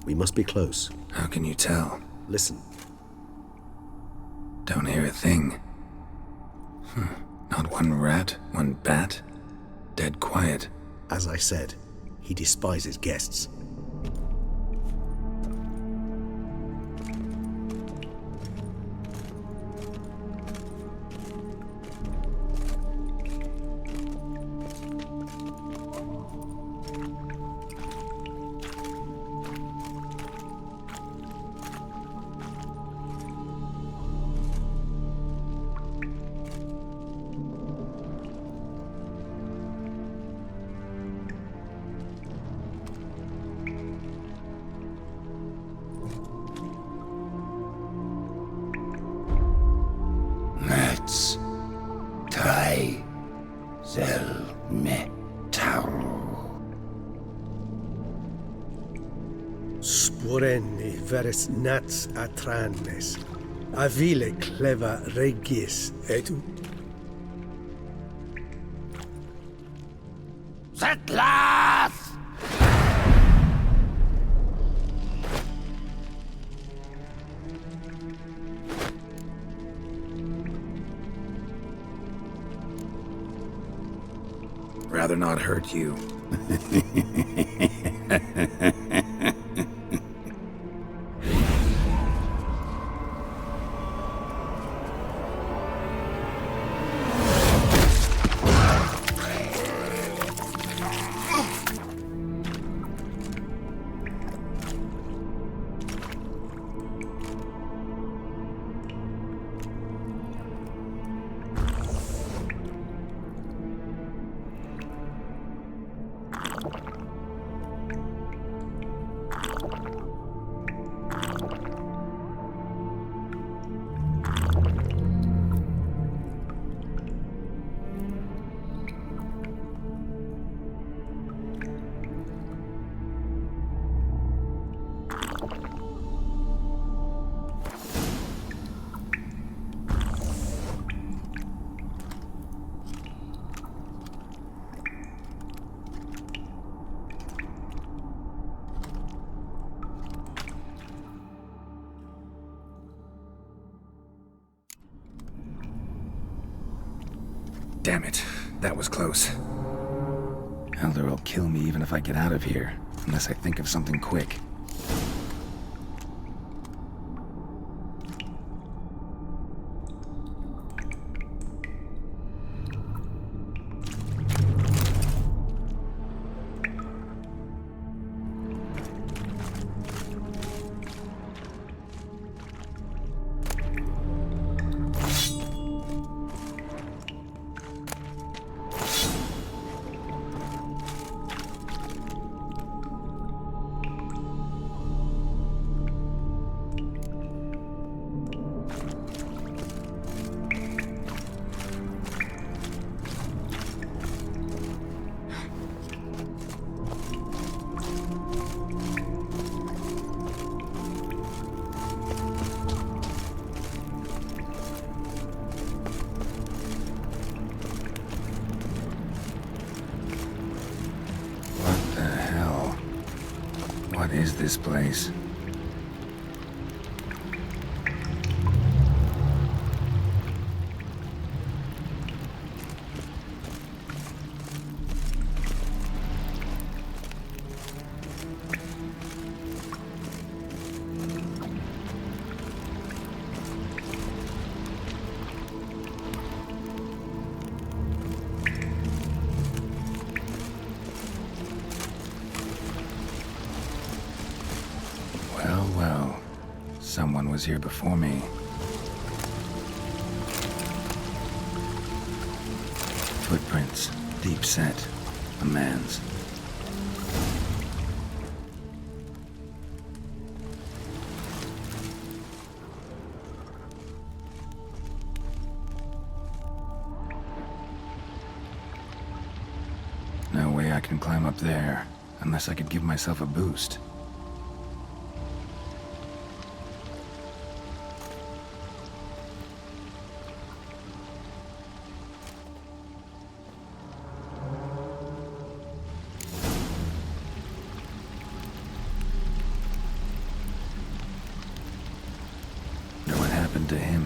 We must be close. How can you tell? Listen. Don't hear a thing. Not one rat, one bat. Dead quiet. As I said, he despises guests. Let's try metal. Sporenni veres nats atranes, avile cleva regis etu. Dettlaff! Rather not hurt you. Damn it. That was close. Elder will kill me even if I get out of here, unless I think of something quick. What is this place? Well, someone was here before me. Footprints, deep set, a man's. No way I can climb up there, unless I could give myself a boost. To him.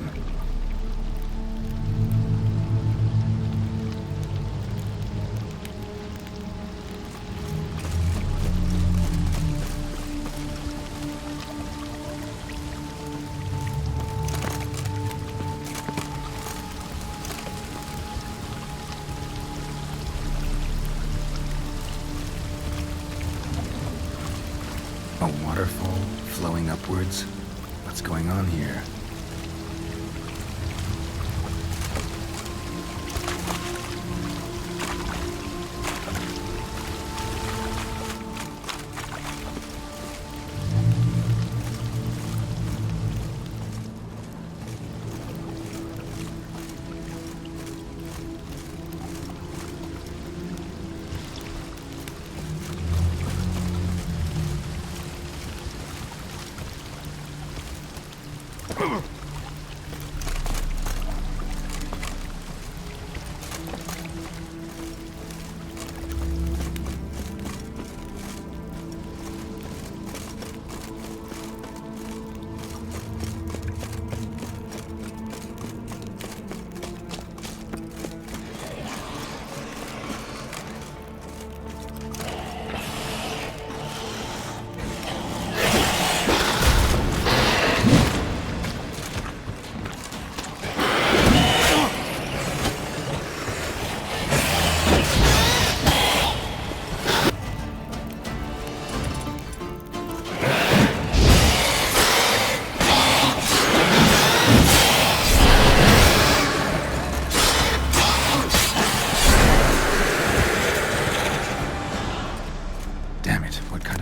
A waterfall flowing upwards? What's going on here?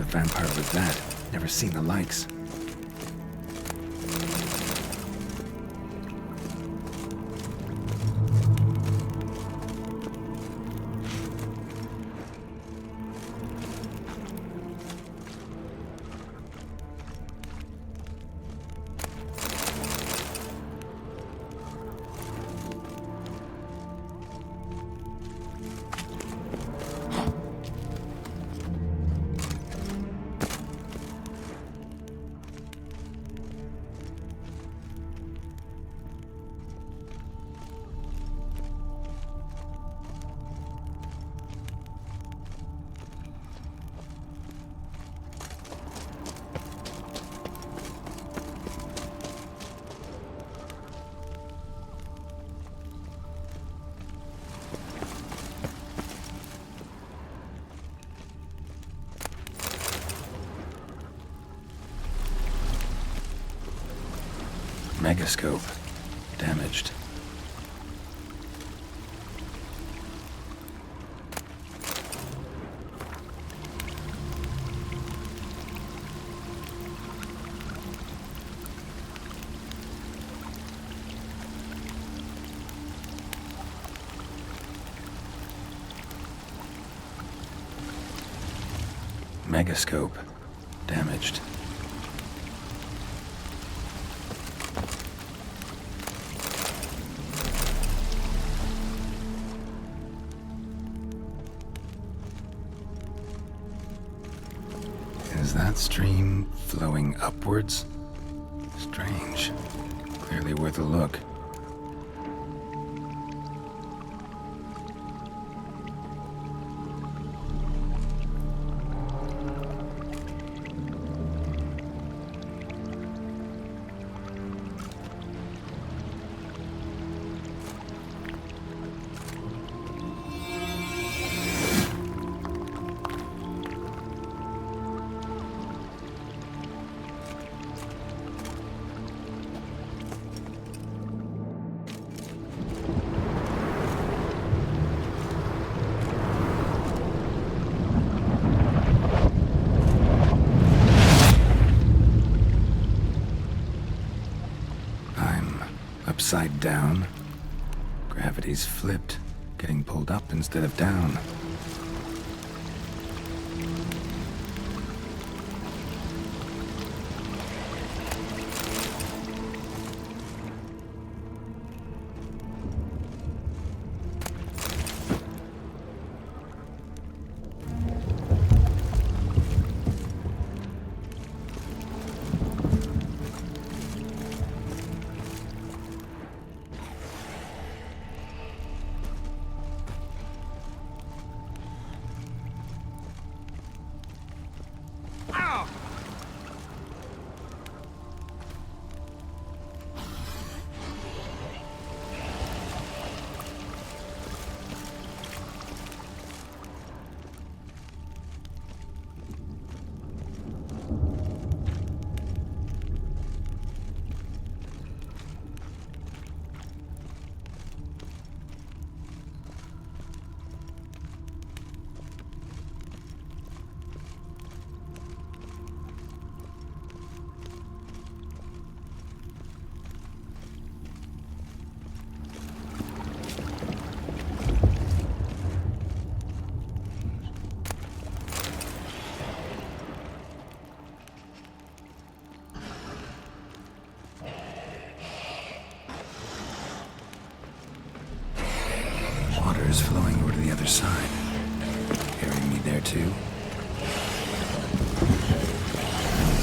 Vampire was that? Never seen the likes. Megascope. Damaged. Megascope. Damaged. Is that stream flowing upwards? Strange. Clearly worth a look. Upside down. Gravity's flipped, getting pulled up instead of down. Water's flowing over to the other side. Carrying me there too. No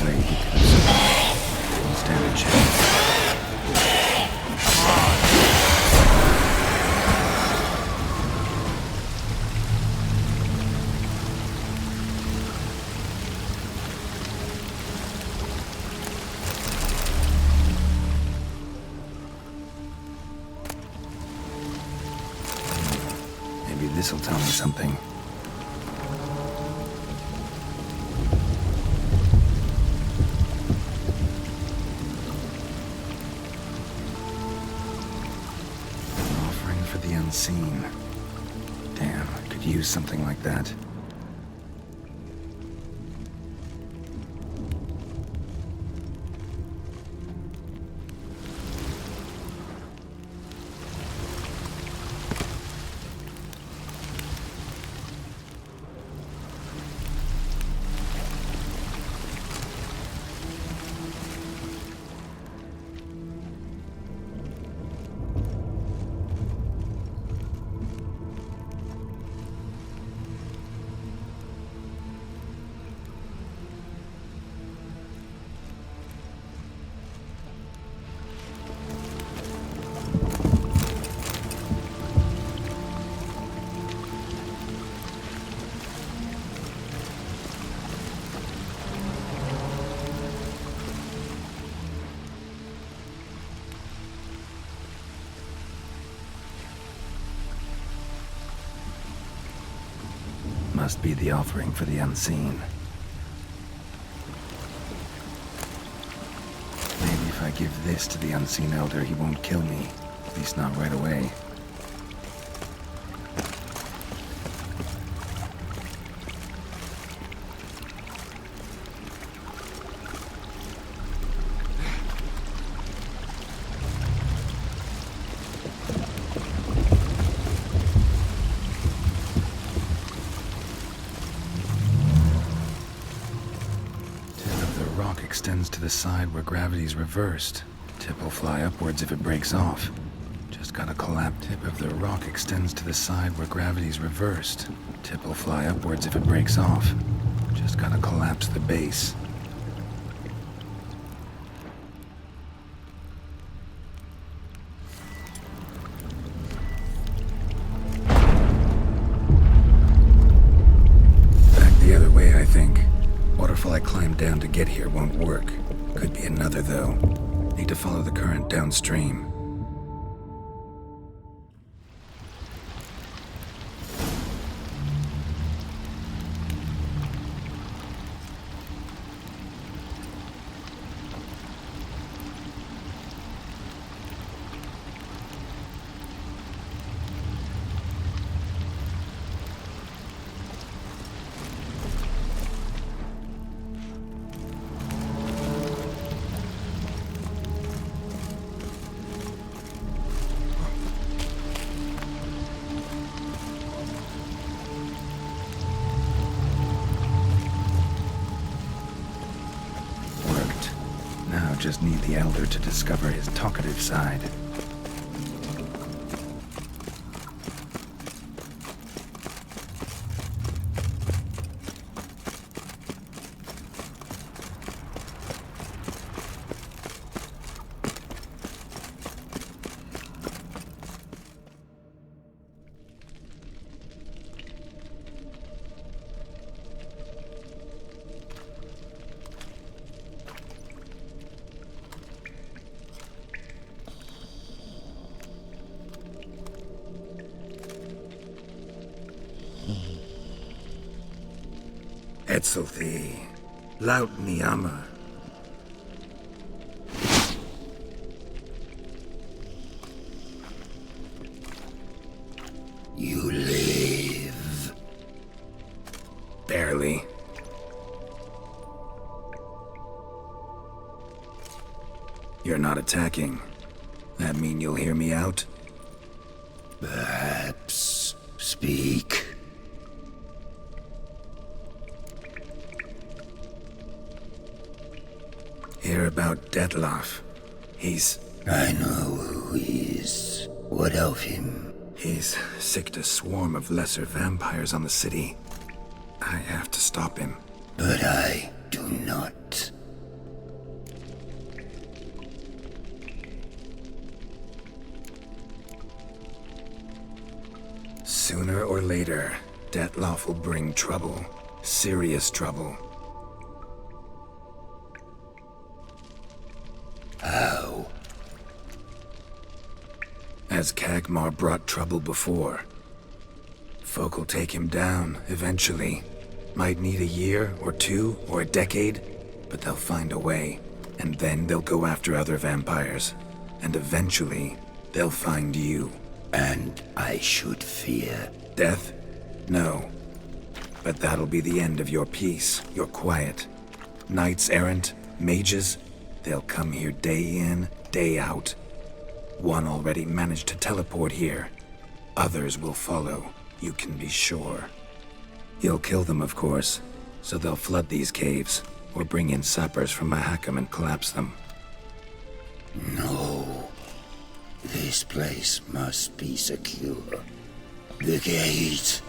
way he could have stand a chance. Maybe this'll tell me something. An offering for the unseen. Damn, I could use something like that. Must be the offering for the unseen. Maybe if I give this to the Unseen Elder, he won't kill me. At least not right away. Extends to the side where gravity's reversed. Tip will fly upwards if it breaks off. Just gotta collapse. Tip of the rock extends to the side where gravity's reversed. Tip will fly upwards if it breaks off. Just gotta collapse the base. Back the other way, I think. Waterfall I climbed down to get here won't work. Could be another, though. Need to follow the current downstream. Just need the Elder to discover his talkative side. Etzelthi, laut Niama. You live. Barely. You're not attacking. That mean you'll hear me out? Perhaps. Speak. Hear about Dettlaff. I know who he is. What of him? He's sicked a swarm of lesser vampires on the city. I have to stop him. But I do not. Sooner or later, Dettlaff will bring trouble. Serious trouble. How? As Kagmar brought trouble before. Folk will take him down, eventually. Might need a year, or two, or a decade, but they'll find a way. And then they'll go after other vampires. And eventually, they'll find you. And I should fear death? No. But that'll be the end of your peace, your quiet. Knights errant, mages, they'll come here day in, day out. One already managed to teleport here. Others will follow, you can be sure. You'll kill them, of course, so they'll flood these caves, or bring in sappers from Mahakam and collapse them. No. This place must be secure. The gate.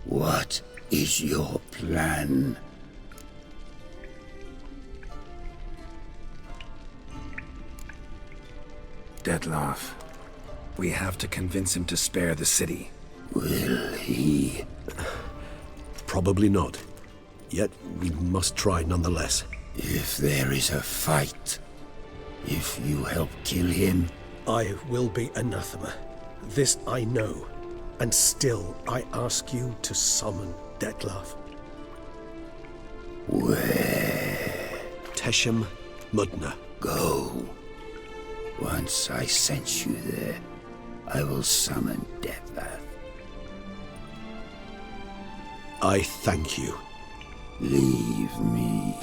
What is your plan? Dettlaff. We have to convince him to spare the city. Will he? Probably not. Yet we must try nonetheless. If there is a fight, if you help kill him, I will be anathema. This I know. And still, I ask you to summon Dettlaff. where? Teshem Mudna. Go. Once I sense you there, I will summon Dettlaff. I thank you. Leave me.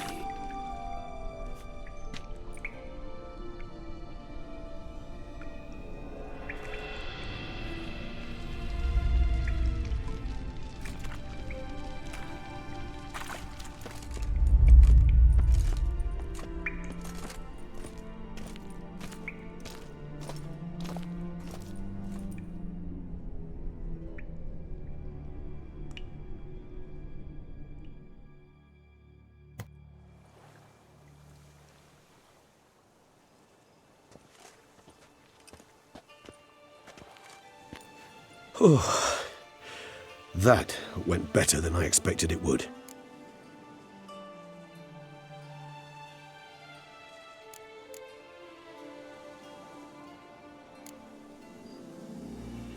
Oh, that went better than I expected it would.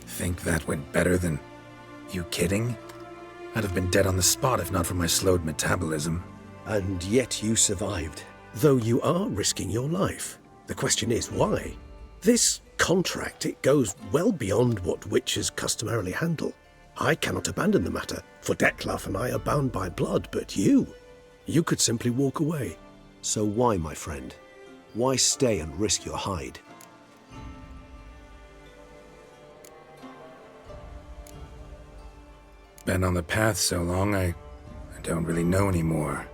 Think that went better than... You kidding? I'd have been dead on the spot if not for my slowed metabolism. And yet you survived, though you are risking your life. The question is, why? This contract, it goes well beyond what witches customarily handle. I cannot abandon the matter, for Dettlaff and I are bound by blood, but you could simply walk away. So why, my friend? Why stay and risk your hide? Been on the path so long, I don't really know anymore.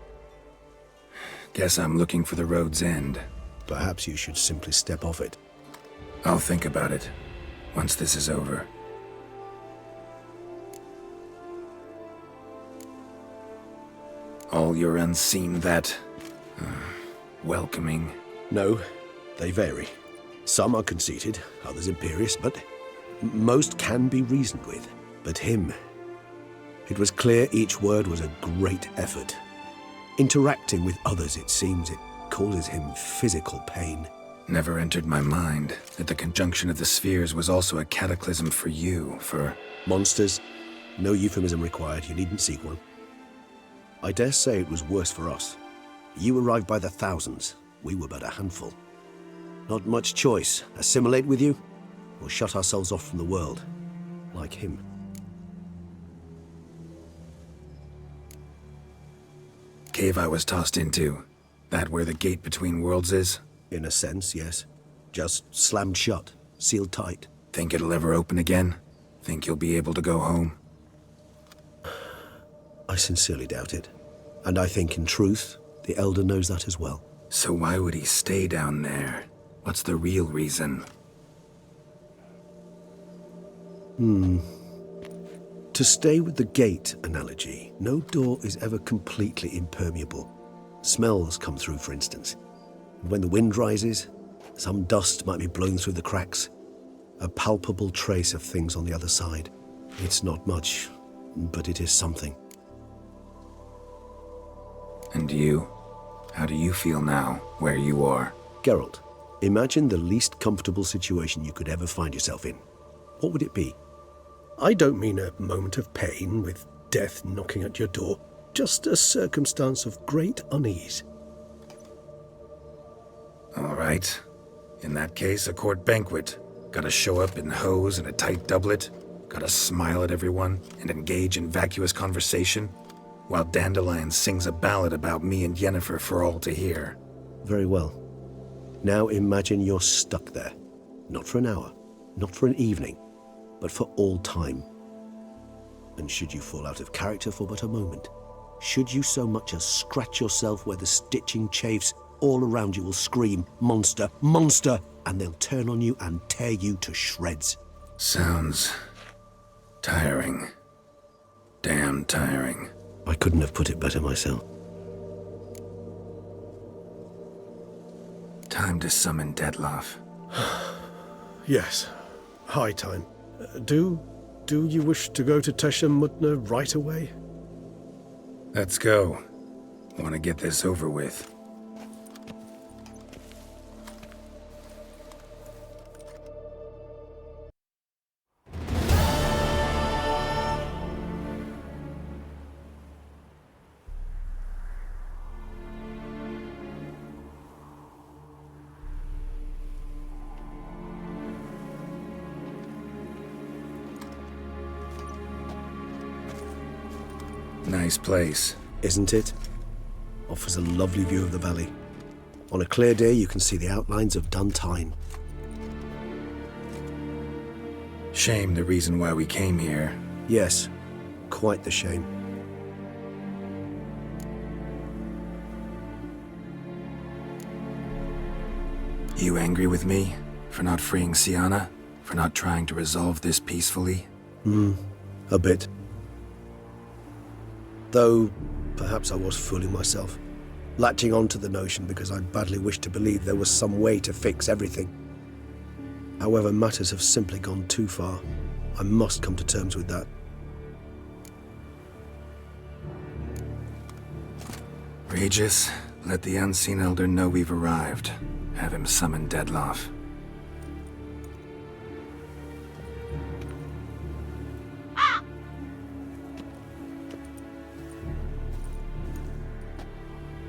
Guess I'm looking for the road's end. Perhaps you should simply step off it. I'll think about it, once this is over. All your unseen that... welcoming. No, they vary. Some are conceited, others imperious, but most can be reasoned with. But him... It was clear each word was a great effort. Interacting with others, it seems, it causes him physical pain. Never entered my mind that the conjunction of the spheres was also a cataclysm for you, for... Monsters. No euphemism required, you needn't seek one. I dare say it was worse for us. You arrived by the thousands, we were but a handful. Not much choice, assimilate with you, or shut ourselves off from the world, like him. Cave I was tossed into, that where the gate between worlds is? In a sense, yes. Just slammed shut, sealed tight. Think it'll ever open again? Think you'll be able to go home? I sincerely doubt it. And I think, in truth, the Elder knows that as well. So why would he stay down there? What's the real reason? To stay with the gate analogy, no door is ever completely impermeable. Smells come through, for instance. When the wind rises, some dust might be blown through the cracks. A palpable trace of things on the other side. It's not much, but it is something. And you? How do you feel now, where you are? Geralt, imagine the least comfortable situation you could ever find yourself in. What would it be? I don't mean a moment of pain with death knocking at your door. Just a circumstance of great unease. All right. In that case, a court banquet. Gotta show up in hose and a tight doublet. Gotta smile at everyone and engage in vacuous conversation, while Dandelion sings a ballad about me and Yennefer for all to hear. Very well. Now imagine you're stuck there. Not for an hour, not for an evening, but for all time. And should you fall out of character for but a moment, should you so much as scratch yourself where the stitching chafes, all around you will scream, "Monster! Monster!" and they'll turn on you and tear you to shreds. Sounds... tiring. Damn tiring. I couldn't have put it better myself. Time to summon Dettlaff. Yes, high time. Do you wish to go to Teshem Mudna right away? Let's go. Want to get this over with. Nice place. Isn't it? Offers a lovely view of the valley. On a clear day, you can see the outlines of Duntine. Shame the reason why we came here. Yes, quite the shame. You angry with me? For not freeing Sienna? For not trying to resolve this peacefully? A bit. Though, perhaps I was fooling myself. Latching on to the notion because I badly wished to believe there was some way to fix everything. However, matters have simply gone too far. I must come to terms with that. Regis, let the Unseen Elder know we've arrived. Have him summon Dettlaff.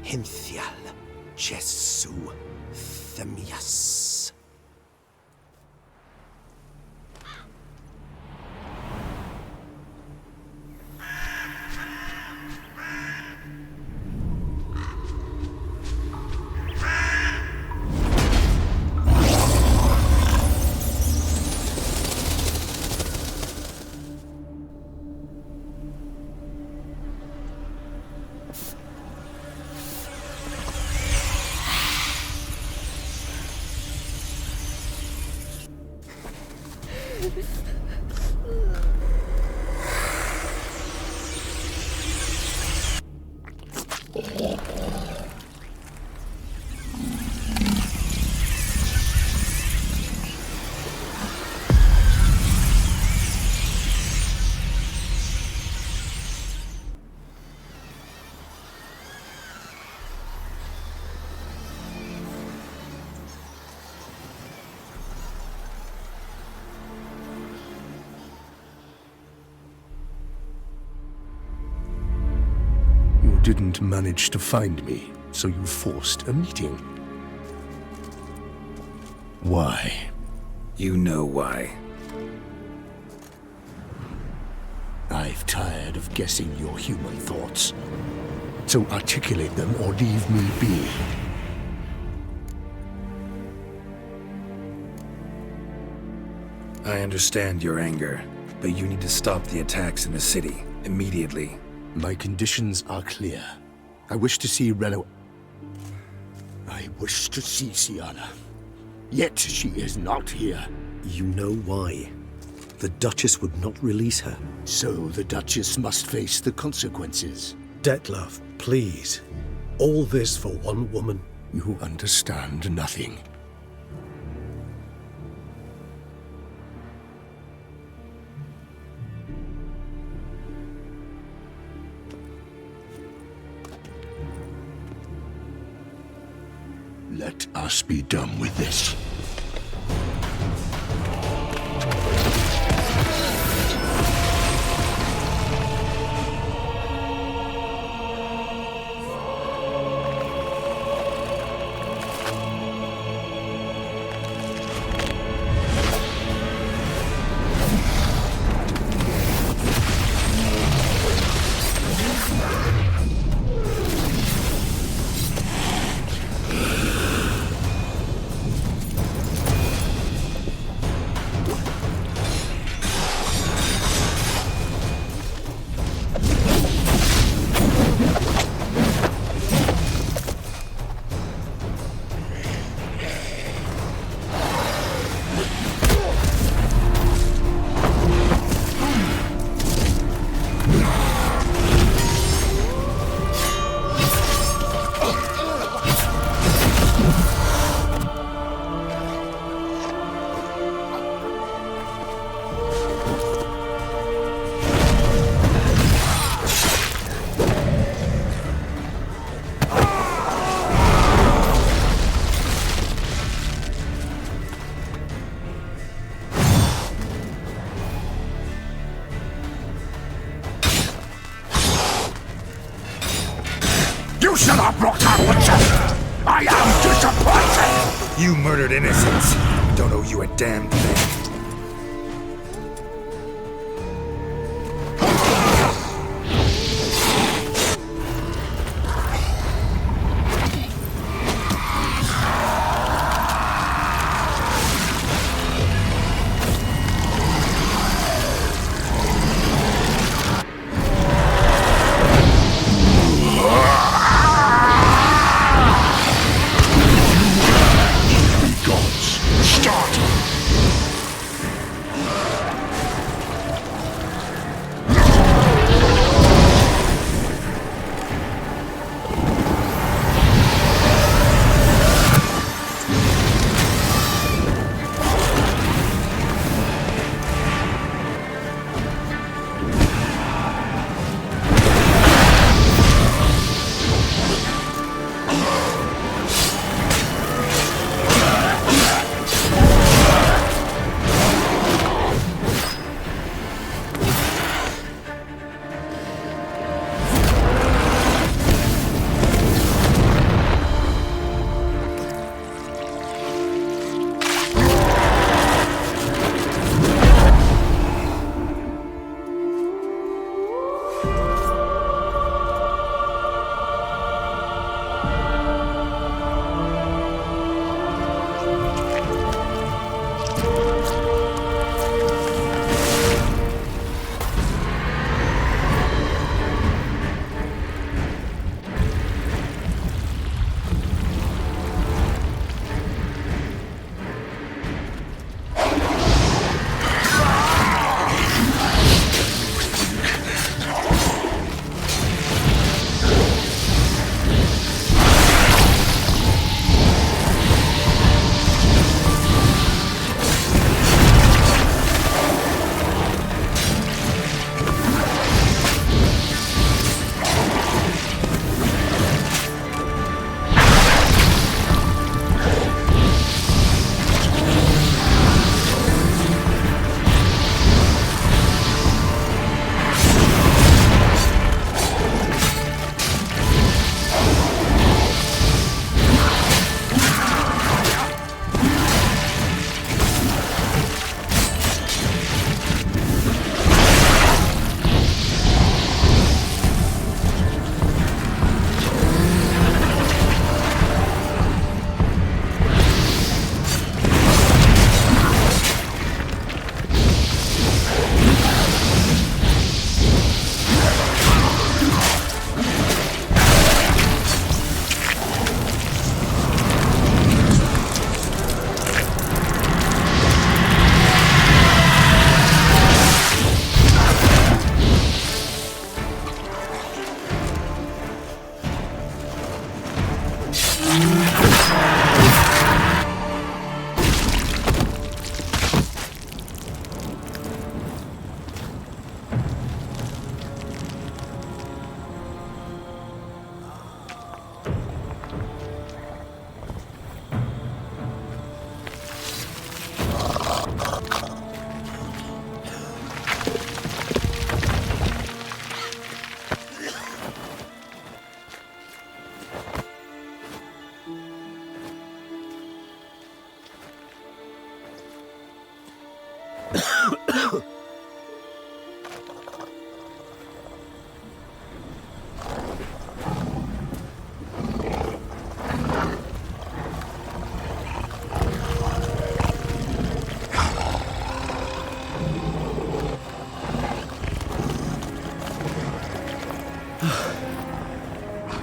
Hinthial Jesu Themias. You didn't manage to find me, so you forced a meeting. Why? You know why. I've tired of guessing your human thoughts. So articulate them or leave me be. I understand your anger, but you need to stop the attacks in the city, immediately. My conditions are clear. I wish to see Reno. I wish to see Sienna. Yet she is not here. You know why. The Duchess would not release her. So the Duchess must face the consequences. Dettlaff, please. All this for one woman. You understand nothing. Let us be done with this. You should have brought out the chest! I am disappointed! You murdered innocents. Don't owe you a damn thing.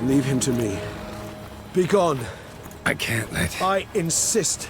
Leave him to me. Be gone. I can't let... I insist.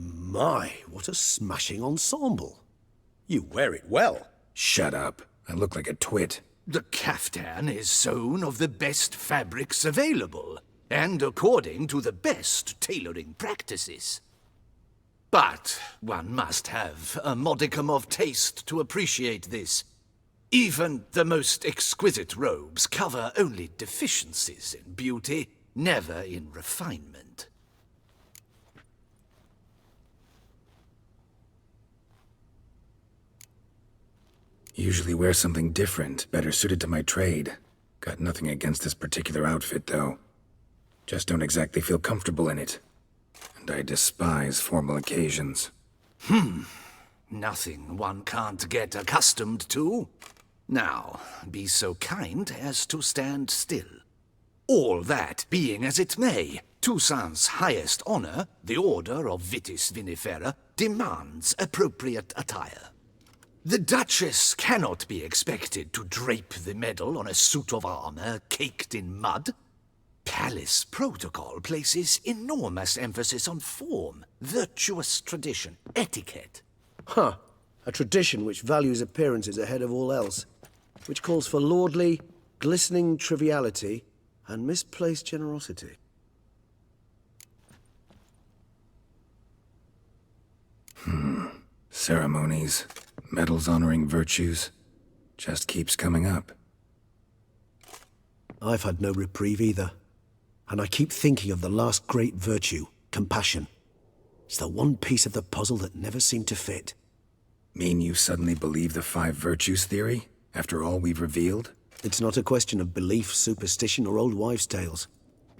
My, what a smashing ensemble. You wear it well. Shut up. I look like a twit. The caftan is sewn of the best fabrics available, and according to the best tailoring practices. But one must have a modicum of taste to appreciate this. Even the most exquisite robes cover only deficiencies in beauty, never in refinement. Usually wear something different, better suited to my trade. Got nothing against this particular outfit, though. Just don't exactly feel comfortable in it. And I despise formal occasions. Nothing one can't get accustomed to. Now, be so kind as to stand still. All that being as it may, Toussaint's highest honor, the Order of Vitis Vinifera, demands appropriate attire. The Duchess cannot be expected to drape the medal on a suit of armor caked in mud. Palace protocol places enormous emphasis on form, virtuous tradition, etiquette. Huh. A tradition which values appearances ahead of all else. Which calls for lordly, glistening triviality and misplaced generosity. Ceremonies, medals honoring virtues, just keeps coming up. I've had no reprieve either. And I keep thinking of the last great virtue, compassion. It's the one piece of the puzzle that never seemed to fit. Mean you suddenly believe the 5 virtues theory, after all we've revealed? It's not a question of belief, superstition, or old wives' tales.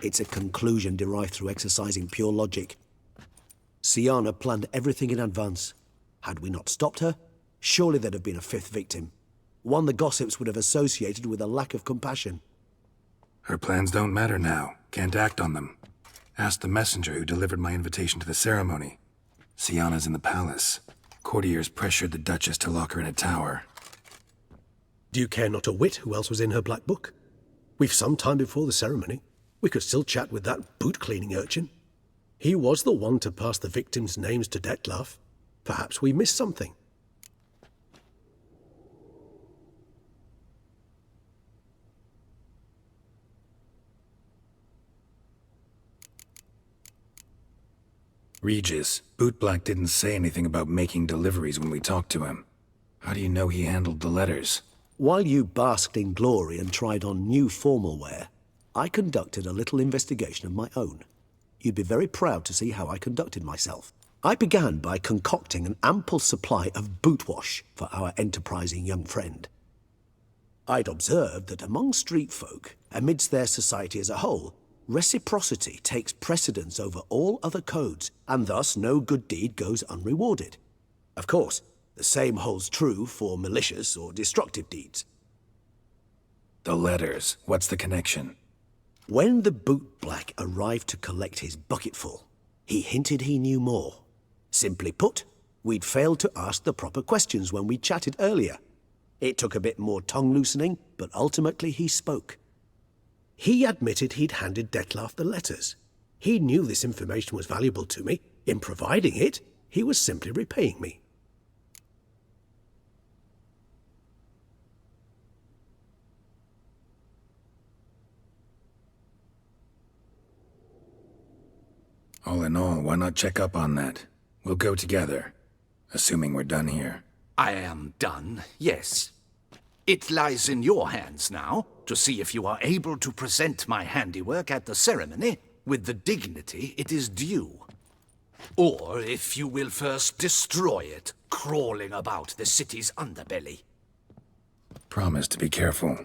It's a conclusion derived through exercising pure logic. Syanna planned everything in advance. Had we not stopped her, surely there'd have been a 5th victim. One the gossips would have associated with a lack of compassion. Her plans don't matter now. Can't act on them. Ask the messenger who delivered my invitation to the ceremony. Syanna's in the palace. Courtiers pressured the Duchess to lock her in a tower. Do you care not a whit who else was in her black book? We've some time before the ceremony. We could still chat with that boot-cleaning urchin. He was the one to pass the victims' names to Dettlaff. Perhaps we missed something. Regis, Bootblack didn't say anything about making deliveries when we talked to him. How do you know he handled the letters? While you basked in glory and tried on new formal wear, I conducted a little investigation of my own. You'd be very proud to see how I conducted myself. I began by concocting an ample supply of boot wash for our enterprising young friend. I'd observed that among street folk, amidst their society as a whole, reciprocity takes precedence over all other codes, and thus no good deed goes unrewarded. Of course, the same holds true for malicious or destructive deeds. The letters, what's the connection? When the bootblack arrived to collect his bucketful, he hinted he knew more. Simply put, we'd failed to ask the proper questions when we chatted earlier. It took a bit more tongue-loosening, but ultimately he spoke. He admitted he'd handed Dettlaff the letters. He knew this information was valuable to me. In providing it, he was simply repaying me. All in all, why not check up on that? We'll go together, assuming we're done here. I am done, yes. It lies in your hands now to see if you are able to present my handiwork at the ceremony with the dignity it is due. Or if you will first destroy it, crawling about the city's underbelly. Promise to be careful.